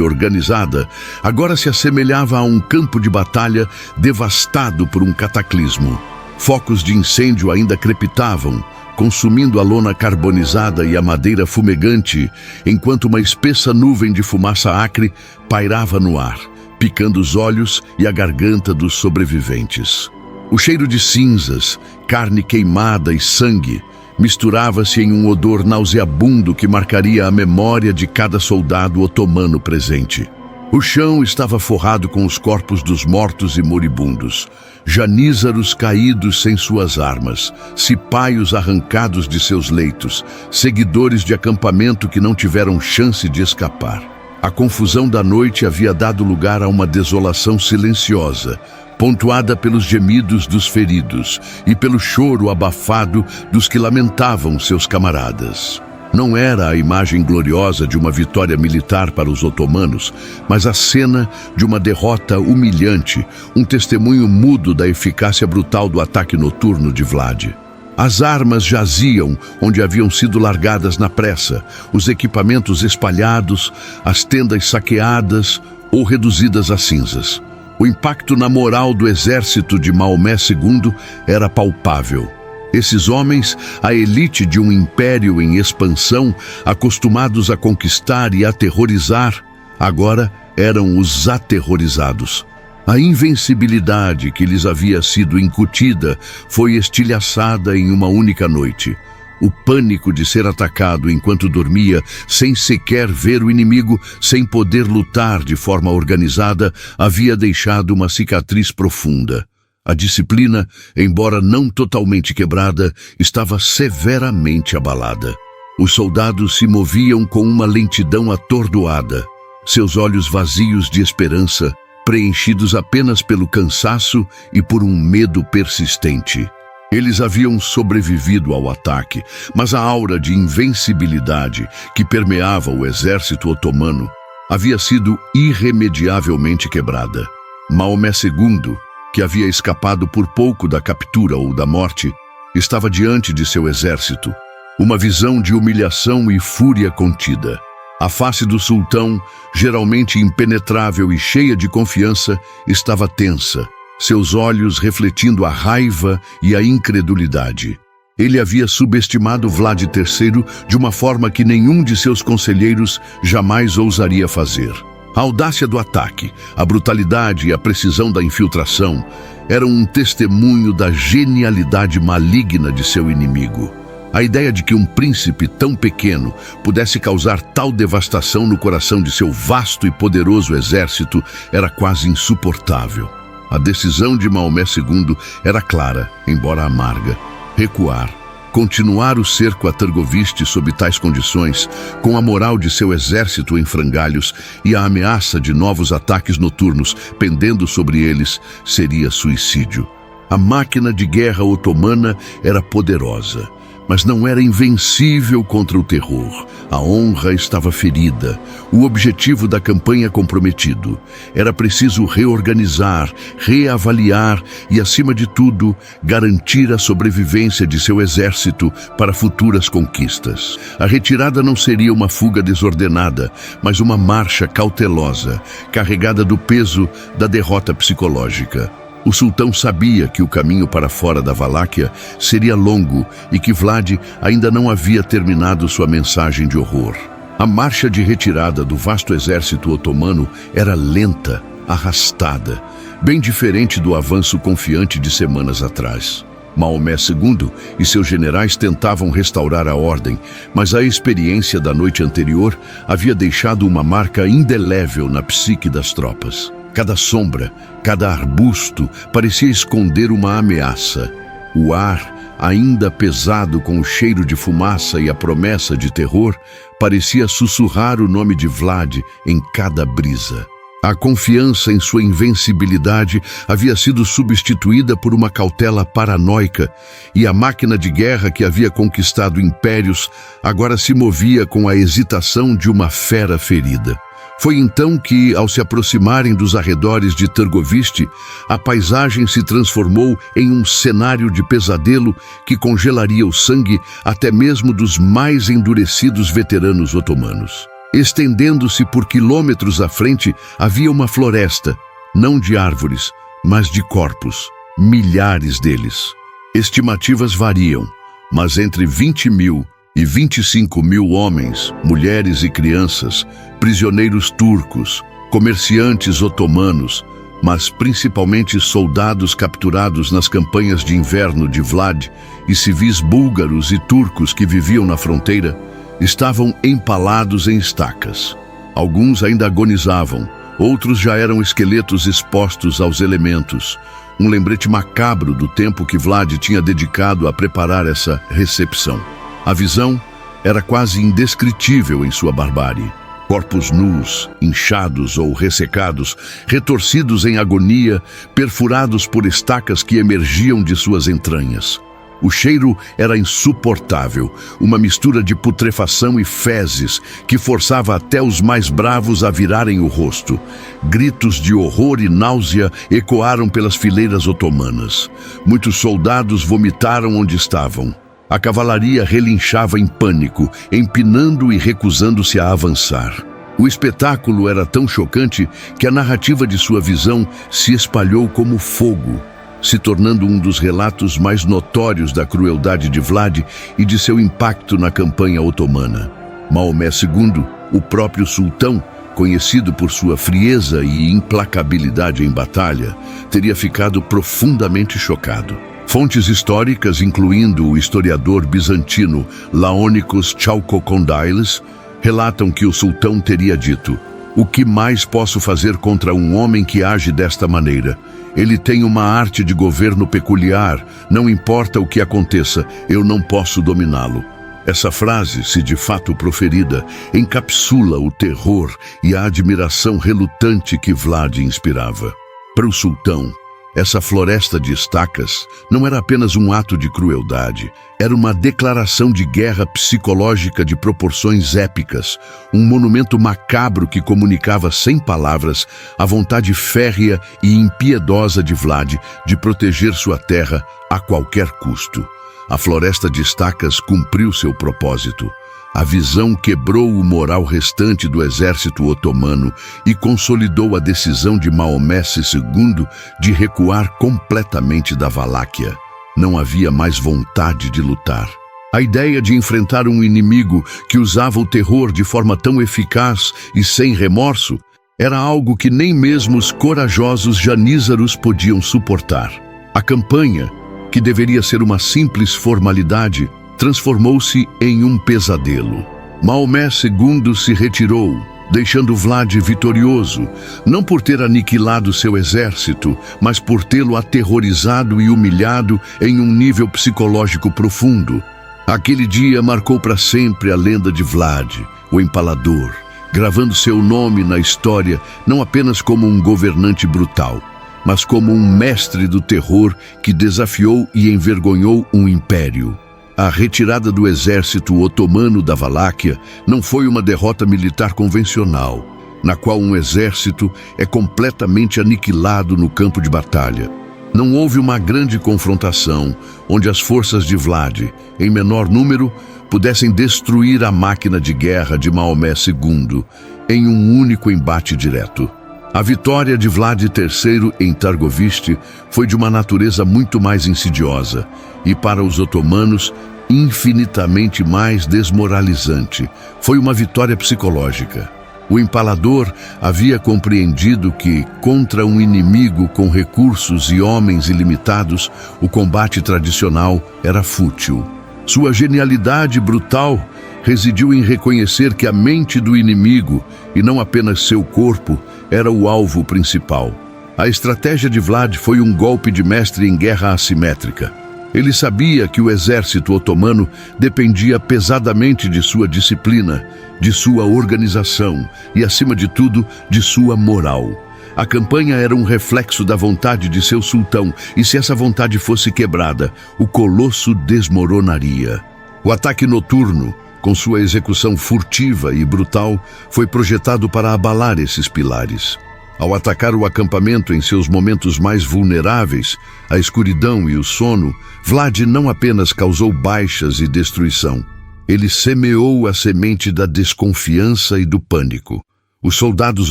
organizada, agora se assemelhava a um campo de batalha devastado por um cataclismo. Focos de incêndio ainda crepitavam, consumindo a lona carbonizada e a madeira fumegante, enquanto uma espessa nuvem de fumaça acre pairava no ar, picando os olhos e a garganta dos sobreviventes. O cheiro de cinzas, carne queimada e sangue misturava-se em um odor nauseabundo que marcaria a memória de cada soldado otomano presente. O chão estava forrado com os corpos dos mortos e moribundos, janízaros caídos sem suas armas, cipaios arrancados de seus leitos, seguidores de acampamento que não tiveram chance de escapar. A confusão da noite havia dado lugar a uma desolação silenciosa, pontuada pelos gemidos dos feridos e pelo choro abafado dos que lamentavam seus camaradas. Não era a imagem gloriosa de uma vitória militar para os otomanos, mas a cena de uma derrota humilhante, um testemunho mudo da eficácia brutal do ataque noturno de Vlad. As armas jaziam onde haviam sido largadas na pressa, os equipamentos espalhados, as tendas saqueadas ou reduzidas a cinzas. O impacto na moral do exército de Maomé II era palpável. Esses homens, a elite de um império em expansão, acostumados a conquistar e aterrorizar, agora eram os aterrorizados. A invencibilidade que lhes havia sido incutida foi estilhaçada em uma única noite. O pânico de ser atacado enquanto dormia, sem sequer ver o inimigo, sem poder lutar de forma organizada, havia deixado uma cicatriz profunda. A disciplina, embora não totalmente quebrada, estava severamente abalada. Os soldados se moviam com uma lentidão atordoada, seus olhos vazios de esperança, preenchidos apenas pelo cansaço e por um medo persistente. Eles haviam sobrevivido ao ataque, mas a aura de invencibilidade que permeava o exército otomano havia sido irremediavelmente quebrada. Maomé II, que havia escapado por pouco da captura ou da morte, estava diante de seu exército, uma visão de humilhação e fúria contida. A face do sultão, geralmente impenetrável e cheia de confiança, estava tensa, seus olhos refletindo a raiva e a incredulidade. Ele havia subestimado Vlad III de uma forma que nenhum de seus conselheiros jamais ousaria fazer. A audácia do ataque, a brutalidade e a precisão da infiltração eram um testemunho da genialidade maligna de seu inimigo. A ideia de que um príncipe tão pequeno pudesse causar tal devastação no coração de seu vasto e poderoso exército era quase insuportável. A decisão de Maomé II era clara, embora amarga: recuar. Continuar o cerco a Târgoviste sob tais condições, com a moral de seu exército em frangalhos e a ameaça de novos ataques noturnos pendendo sobre eles, seria suicídio. A máquina de guerra otomana era poderosa, mas não era invencível contra o terror. A honra estava ferida, o objetivo da campanha comprometido. Era preciso reorganizar, reavaliar e, acima de tudo, garantir a sobrevivência de seu exército para futuras conquistas. A retirada não seria uma fuga desordenada, mas uma marcha cautelosa, carregada do peso da derrota psicológica. O sultão sabia que o caminho para fora da Valáquia seria longo e que Vlad ainda não havia terminado sua mensagem de horror. A marcha de retirada do vasto exército otomano era lenta, arrastada, bem diferente do avanço confiante de semanas atrás. Maomé II e seus generais tentavam restaurar a ordem, mas a experiência da noite anterior havia deixado uma marca indelével na psique das tropas. Cada sombra, cada arbusto parecia esconder uma ameaça. O ar, ainda pesado com o cheiro de fumaça e a promessa de terror, parecia sussurrar o nome de Vlad em cada brisa. A confiança em sua invencibilidade havia sido substituída por uma cautela paranoica, e a máquina de guerra que havia conquistado impérios agora se movia com a hesitação de uma fera ferida. Foi então que, ao se aproximarem dos arredores de Târgoviste, a paisagem se transformou em um cenário de pesadelo que congelaria o sangue até mesmo dos mais endurecidos veteranos otomanos. Estendendo-se por quilômetros à frente, havia uma floresta, não de árvores, mas de corpos, milhares deles. Estimativas variam, mas entre 20.000 e 25.000 homens, mulheres e crianças, prisioneiros turcos, comerciantes otomanos, mas principalmente soldados capturados nas campanhas de inverno de Vlad e civis búlgaros e turcos que viviam na fronteira, estavam empalados em estacas. Alguns ainda agonizavam, outros já eram esqueletos expostos aos elementos, um lembrete macabro do tempo que Vlad tinha dedicado a preparar essa recepção. A visão era quase indescritível em sua barbárie. Corpos nus, inchados ou ressecados, retorcidos em agonia, perfurados por estacas que emergiam de suas entranhas. O cheiro era insuportável, uma mistura de putrefação e fezes que forçava até os mais bravos a virarem o rosto. Gritos de horror e náusea ecoaram pelas fileiras otomanas. Muitos soldados vomitaram onde estavam. A cavalaria relinchava em pânico, empinando e recusando-se a avançar. O espetáculo era tão chocante que a narrativa de sua visão se espalhou como fogo. se tornando um dos relatos mais notórios da crueldade de Vlad e de seu impacto na campanha otomana. Maomé II, o próprio sultão, conhecido por sua frieza e implacabilidade em batalha, teria ficado profundamente chocado. Fontes históricas, incluindo o historiador bizantino Laonikos Chalkokondailes, relatam que o sultão teria dito: "O que mais posso fazer contra um homem que age desta maneira? Ele tem uma arte de governo peculiar, não importa o que aconteça, eu não posso dominá-lo." Essa frase, se de fato proferida, encapsula o terror e a admiração relutante que Vlad inspirava. Para o sultão, essa floresta de estacas não era apenas um ato de crueldade, era uma declaração de guerra psicológica de proporções épicas, um monumento macabro que comunicava sem palavras a vontade férrea e impiedosa de Vlad de proteger sua terra a qualquer custo. A floresta de estacas cumpriu seu propósito. A visão quebrou o moral restante do exército otomano e consolidou a decisão de Maomé II de recuar completamente da Valáquia. Não havia mais vontade de lutar. A ideia de enfrentar um inimigo que usava o terror de forma tão eficaz e sem remorso era algo que nem mesmo os corajosos janízaros podiam suportar. A campanha, que deveria ser uma simples formalidade, transformou-se em um pesadelo. Maomé II se retirou, deixando Vlad vitorioso, não por ter aniquilado seu exército, mas por tê-lo aterrorizado e humilhado em um nível psicológico profundo. Aquele dia marcou para sempre a lenda de Vlad, o Empalador, gravando seu nome na história não apenas como um governante brutal, mas como um mestre do terror que desafiou e envergonhou um império. A retirada do exército otomano da Valáquia não foi uma derrota militar convencional, na qual um exército é completamente aniquilado no campo de batalha. Não houve uma grande confrontação, onde as forças de Vlad, em menor número, pudessem destruir a máquina de guerra de Maomé II em um único embate direto. A vitória de Vlad III em Targoviste foi de uma natureza muito mais insidiosa e, para os otomanos, infinitamente mais desmoralizante. Foi uma vitória psicológica. O Empalador havia compreendido que, contra um inimigo com recursos e homens ilimitados, o combate tradicional era fútil. Sua genialidade brutal residiu em reconhecer que a mente do inimigo, e não apenas seu corpo, era o alvo principal. A estratégia de Vlad foi um golpe de mestre em guerra assimétrica. Ele sabia que o exército otomano dependia pesadamente de sua disciplina, de sua organização e, acima de tudo, de sua moral. A campanha era um reflexo da vontade de seu sultão, e se essa vontade fosse quebrada, o colosso desmoronaria. O ataque noturno, com sua execução furtiva e brutal, foi projetado para abalar esses pilares. Ao atacar o acampamento em seus momentos mais vulneráveis, a escuridão e o sono, Vlad não apenas causou baixas e destruição, ele semeou a semente da desconfiança e do pânico. Os soldados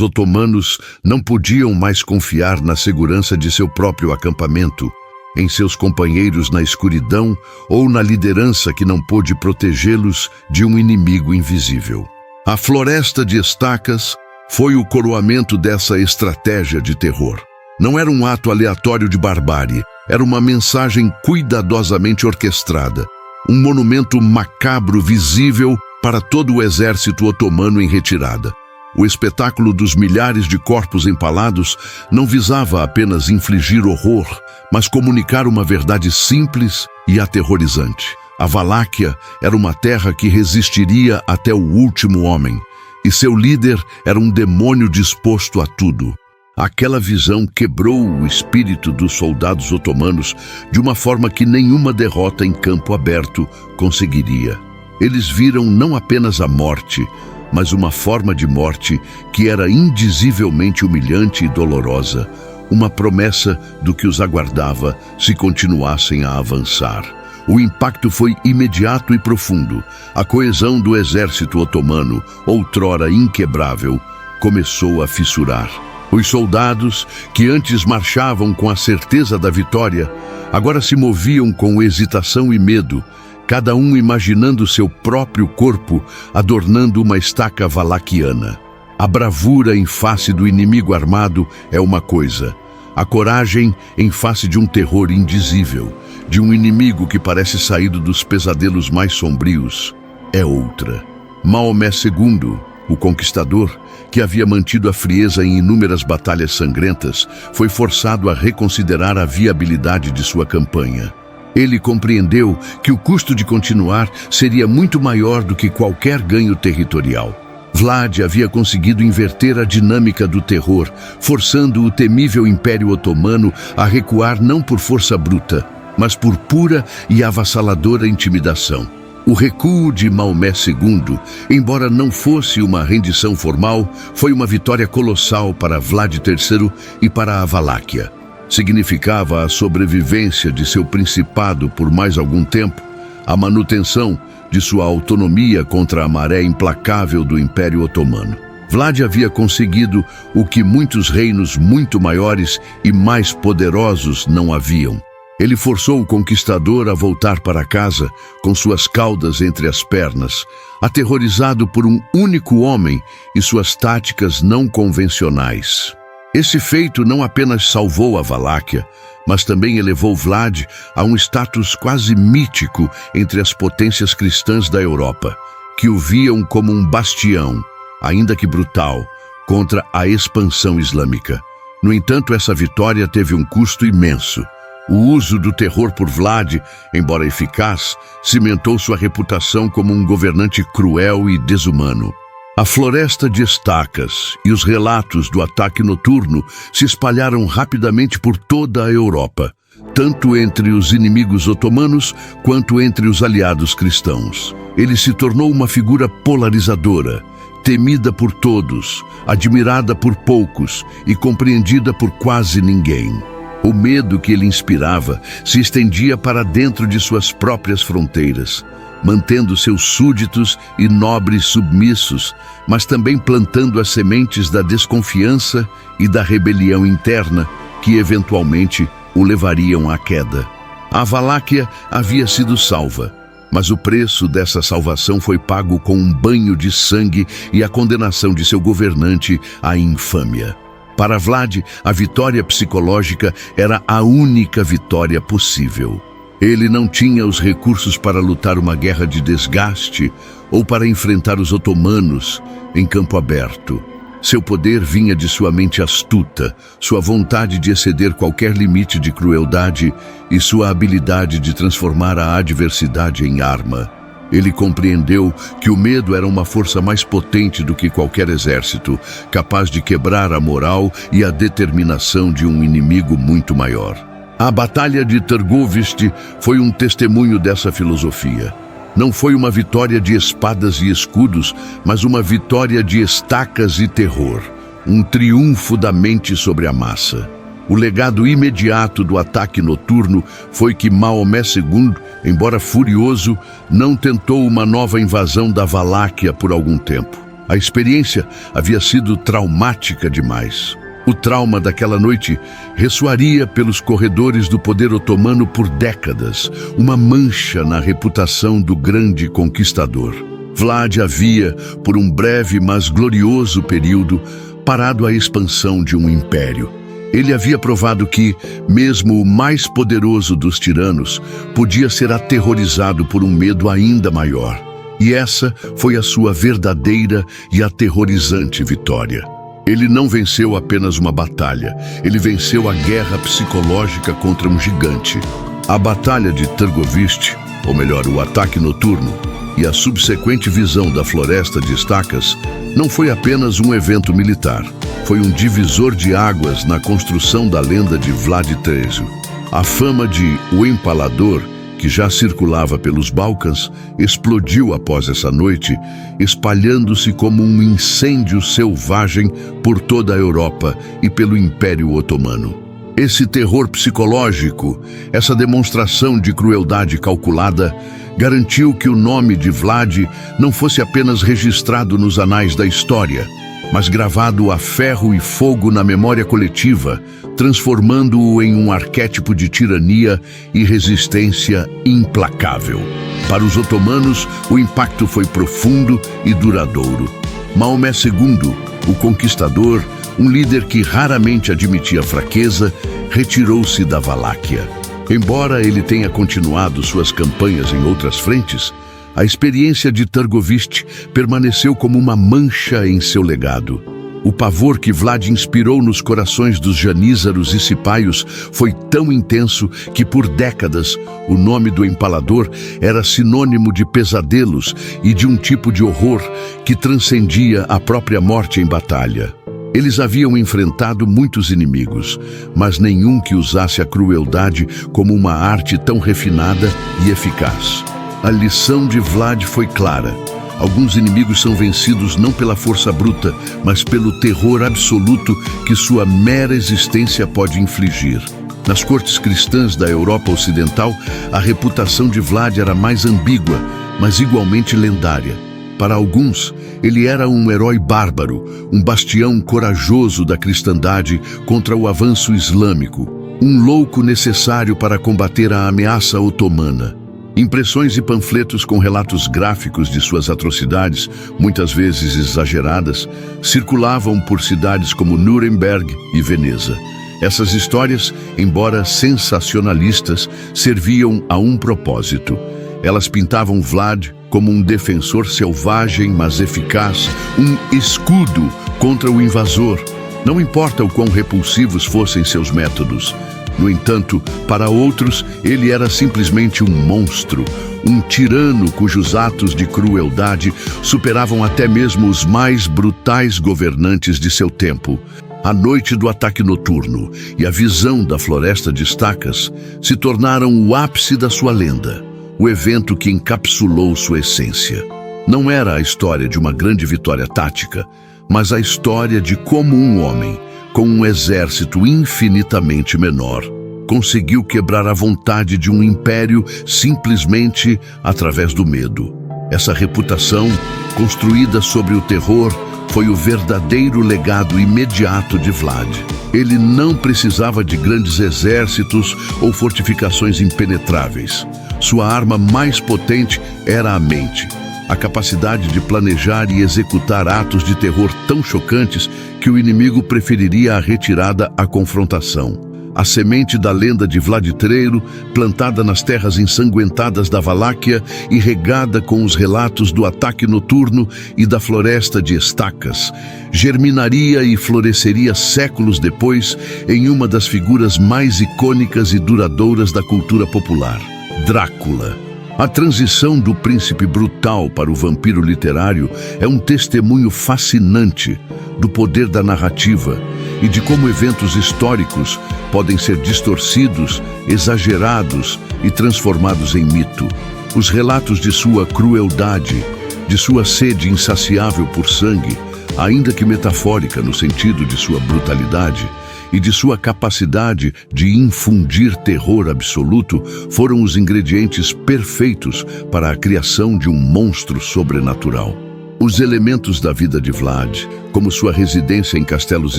otomanos não podiam mais confiar na segurança de seu próprio acampamento, em seus companheiros na escuridão ou na liderança que não pôde protegê-los de um inimigo invisível. A floresta de estacas foi o coroamento dessa estratégia de terror. Não era um ato aleatório de barbárie, era uma mensagem cuidadosamente orquestrada, um monumento macabro visível para todo o exército otomano em retirada. O espetáculo dos milhares de corpos empalados não visava apenas infligir horror, mas comunicar uma verdade simples e aterrorizante. A Valáquia era uma terra que resistiria até o último homem, e seu líder era um demônio disposto a tudo. Aquela visão quebrou o espírito dos soldados otomanos de uma forma que nenhuma derrota em campo aberto conseguiria. Eles viram não apenas a morte, mas uma forma de morte que era indizivelmente humilhante e dolorosa, uma promessa do que os aguardava se continuassem a avançar. O impacto foi imediato e profundo. A coesão do exército otomano, outrora inquebrável, começou a fissurar. Os soldados, que antes marchavam com a certeza da vitória, agora se moviam com hesitação e medo, cada um imaginando seu próprio corpo adornando uma estaca valaquiana. A bravura em face do inimigo armado é uma coisa, a coragem em face de um terror indizível, de um inimigo que parece saído dos pesadelos mais sombrios, é outra. Maomé II, o conquistador, que havia mantido a frieza em inúmeras batalhas sangrentas, foi forçado a reconsiderar a viabilidade de sua campanha. Ele compreendeu que o custo de continuar seria muito maior do que qualquer ganho territorial. Vlad havia conseguido inverter a dinâmica do terror, forçando o temível Império Otomano a recuar não por força bruta, mas por pura e avassaladora intimidação. O recuo de Maomé II, embora não fosse uma rendição formal, foi uma vitória colossal para Vlad III e para a Valáquia. Significava a sobrevivência de seu principado por mais algum tempo, a manutenção de sua autonomia contra a maré implacável do Império Otomano. Vlad havia conseguido o que muitos reinos muito maiores e mais poderosos não haviam. Ele forçou o conquistador a voltar para casa com suas caudas entre as pernas, aterrorizado por um único homem e suas táticas não convencionais. Esse feito não apenas salvou a Valáquia, mas também elevou Vlad a um status quase mítico entre as potências cristãs da Europa, que o viam como um bastião, ainda que brutal, contra a expansão islâmica. No entanto, essa vitória teve um custo imenso. O uso do terror por Vlad, embora eficaz, cimentou sua reputação como um governante cruel e desumano. A floresta de estacas e os relatos do ataque noturno se espalharam rapidamente por toda a Europa, tanto entre os inimigos otomanos quanto entre os aliados cristãos. Ele se tornou uma figura polarizadora, temida por todos, admirada por poucos e compreendida por quase ninguém. O medo que ele inspirava se estendia para dentro de suas próprias fronteiras, mantendo seus súditos e nobres submissos, mas também plantando as sementes da desconfiança e da rebelião interna que eventualmente o levariam à queda. A Valáquia havia sido salva, mas o preço dessa salvação foi pago com um banho de sangue e a condenação de seu governante à infâmia. Para Vlad, a vitória psicológica era a única vitória possível. Ele não tinha os recursos para lutar uma guerra de desgaste ou para enfrentar os otomanos em campo aberto. Seu poder vinha de sua mente astuta, sua vontade de exceder qualquer limite de crueldade e sua habilidade de transformar a adversidade em arma. Ele compreendeu que o medo era uma força mais potente do que qualquer exército, capaz de quebrar a moral e a determinação de um inimigo muito maior. A Batalha de Târgovist foi um testemunho dessa filosofia. Não foi uma vitória de espadas e escudos, mas uma vitória de estacas e terror. Um triunfo da mente sobre a massa. O legado imediato do ataque noturno foi que Maomé II, embora furioso, não tentou uma nova invasão da Valáquia por algum tempo. A experiência havia sido traumática demais. O trauma daquela noite ressoaria pelos corredores do poder otomano por décadas, uma mancha na reputação do grande conquistador. Vlad havia, por um breve mas glorioso período, parado a expansão de um império. Ele havia provado que, mesmo o mais poderoso dos tiranos, podia ser aterrorizado por um medo ainda maior. E essa foi a sua verdadeira e aterrorizante vitória. Ele não venceu apenas uma batalha, ele venceu a guerra psicológica contra um gigante. A Batalha de Târgovist, ou melhor, o ataque noturno, e a subsequente visão da Floresta de Estacas não foi apenas um evento militar. Foi um divisor de águas na construção da lenda de Vlad III. A fama de O Empalador, que já circulava pelos Balcãs, explodiu após essa noite, espalhando-se como um incêndio selvagem por toda a Europa e pelo Império Otomano. Esse terror psicológico, essa demonstração de crueldade calculada, garantiu que o nome de Vlad não fosse apenas registrado nos anais da história, mas gravado a ferro e fogo na memória coletiva, transformando-o em um arquétipo de tirania e resistência implacável. Para os otomanos, o impacto foi profundo e duradouro. Maomé II, o conquistador, um líder que raramente admitia fraqueza, retirou-se da Valáquia. Embora ele tenha continuado suas campanhas em outras frentes, a experiência de Târgovist permaneceu como uma mancha em seu legado. O pavor que Vlad inspirou nos corações dos janízaros e cipaios foi tão intenso que, por décadas, o nome do empalador era sinônimo de pesadelos e de um tipo de horror que transcendia a própria morte em batalha. Eles haviam enfrentado muitos inimigos, mas nenhum que usasse a crueldade como uma arte tão refinada e eficaz. A lição de Vlad foi clara. Alguns inimigos são vencidos não pela força bruta, mas pelo terror absoluto que sua mera existência pode infligir. Nas cortes cristãs da Europa Ocidental, a reputação de Vlad era mais ambígua, mas igualmente lendária. Para alguns, ele era um herói bárbaro, um bastião corajoso da cristandade contra o avanço islâmico, um louco necessário para combater a ameaça otomana. Impressões e panfletos com relatos gráficos de suas atrocidades, muitas vezes exageradas, circulavam por cidades como Nuremberg e Veneza. Essas histórias, embora sensacionalistas, serviam a um propósito. Elas pintavam Vlad como um defensor selvagem, mas eficaz, um escudo contra o invasor. Não importa o quão repulsivos fossem seus métodos. No entanto, para outros, ele era simplesmente um monstro, um tirano cujos atos de crueldade superavam até mesmo os mais brutais governantes de seu tempo. A noite do ataque noturno e a visão da Floresta de Estacas se tornaram o ápice da sua lenda, o evento que encapsulou sua essência. Não era a história de uma grande vitória tática, mas a história de como um homem, com um exército infinitamente menor, conseguiu quebrar a vontade de um império simplesmente através do medo. Essa reputação, construída sobre o terror, foi o verdadeiro legado imediato de Vlad. Ele não precisava de grandes exércitos ou fortificações impenetráveis. Sua arma mais potente era a mente, a capacidade de planejar e executar atos de terror tão chocantes que o inimigo preferiria a retirada à confrontação. A semente da lenda de Vlad III, plantada nas terras ensanguentadas da Valáquia e regada com os relatos do ataque noturno e da Floresta de Estacas, germinaria e floresceria séculos depois em uma das figuras mais icônicas e duradouras da cultura popular, Drácula. A transição do príncipe brutal para o vampiro literário é um testemunho fascinante do poder da narrativa e de como eventos históricos podem ser distorcidos, exagerados e transformados em mito. Os relatos de sua crueldade, de sua sede insaciável por sangue, ainda que metafórica no sentido de sua brutalidade, e de sua capacidade de infundir terror absoluto, foram os ingredientes perfeitos para a criação de um monstro sobrenatural. Os elementos da vida de Vlad, como sua residência em castelos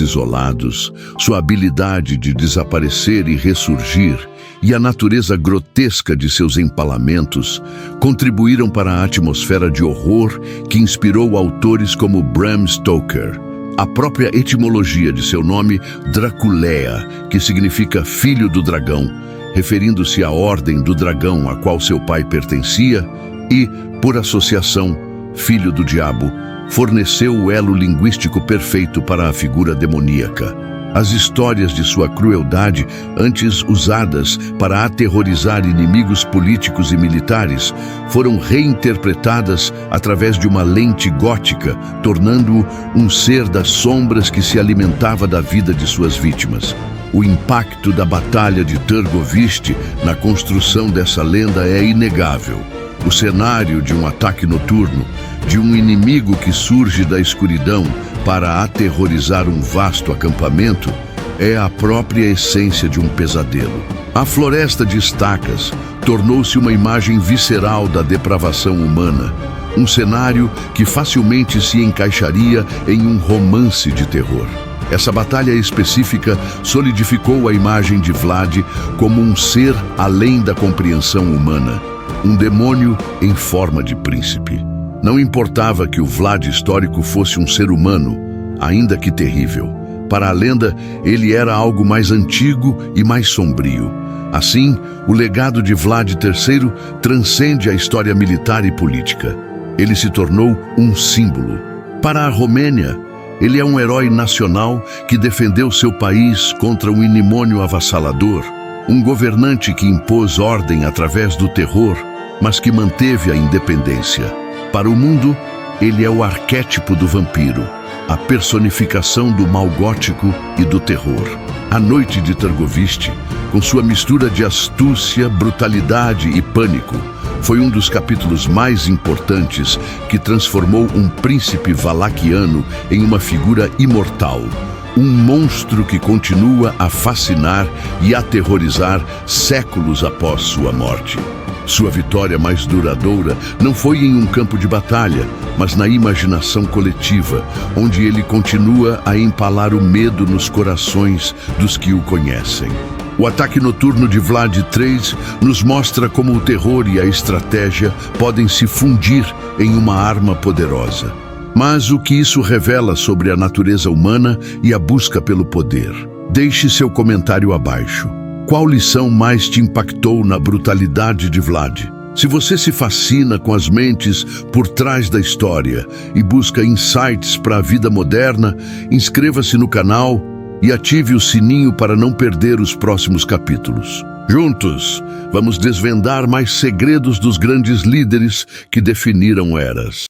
isolados, sua habilidade de desaparecer e ressurgir, e a natureza grotesca de seus empalamentos, contribuíram para a atmosfera de horror que inspirou autores como Bram Stoker. A própria etimologia de seu nome, Draculea, que significa filho do dragão, referindo-se à ordem do dragão a qual seu pai pertencia, e, por associação, filho do diabo, forneceu o elo linguístico perfeito para a figura demoníaca. As histórias de sua crueldade, antes usadas para aterrorizar inimigos políticos e militares, foram reinterpretadas através de uma lente gótica, tornando-o um ser das sombras que se alimentava da vida de suas vítimas. O impacto da Batalha de Târgovist na construção dessa lenda é inegável. O cenário de um ataque noturno, de um inimigo que surge da escuridão para aterrorizar um vasto acampamento, é a própria essência de um pesadelo. A Floresta de Estacas tornou-se uma imagem visceral da depravação humana, Um cenário que facilmente se encaixaria em um romance de terror. Essa batalha específica solidificou a imagem de Vlad como um ser além da compreensão humana, um demônio em forma de príncipe. Não importava que o Vlad histórico fosse um ser humano, ainda que terrível. Para a lenda, ele era algo mais antigo e mais sombrio. Assim, o legado de Vlad III transcende a história militar e política. Ele se tornou um símbolo. Para a Romênia, ele é um herói nacional que defendeu seu país contra um inimônio avassalador, um governante que impôs ordem através do terror, mas que manteve a independência. Para o mundo, ele é o arquétipo do vampiro, a personificação do mal gótico e do terror. A Noite de Târgoviște, com sua mistura de astúcia, brutalidade e pânico, foi um dos capítulos mais importantes que transformou um príncipe valaquiano em uma figura imortal, um monstro que continua a fascinar e aterrorizar séculos após sua morte. Sua vitória mais duradoura não foi em um campo de batalha, mas na imaginação coletiva, onde ele continua a empalar o medo nos corações dos que o conhecem. O ataque noturno de Vlad III nos mostra como o terror e a estratégia podem se fundir em uma arma poderosa. Mas o que isso revela sobre a natureza humana e a busca pelo poder? Deixe seu comentário abaixo. Qual lição mais te impactou na brutalidade de Vlad? Se você se fascina com as mentes por trás da história e busca insights para a vida moderna, inscreva-se no canal e ative o sininho para não perder os próximos capítulos. Juntos, vamos desvendar mais segredos dos grandes líderes que definiram eras.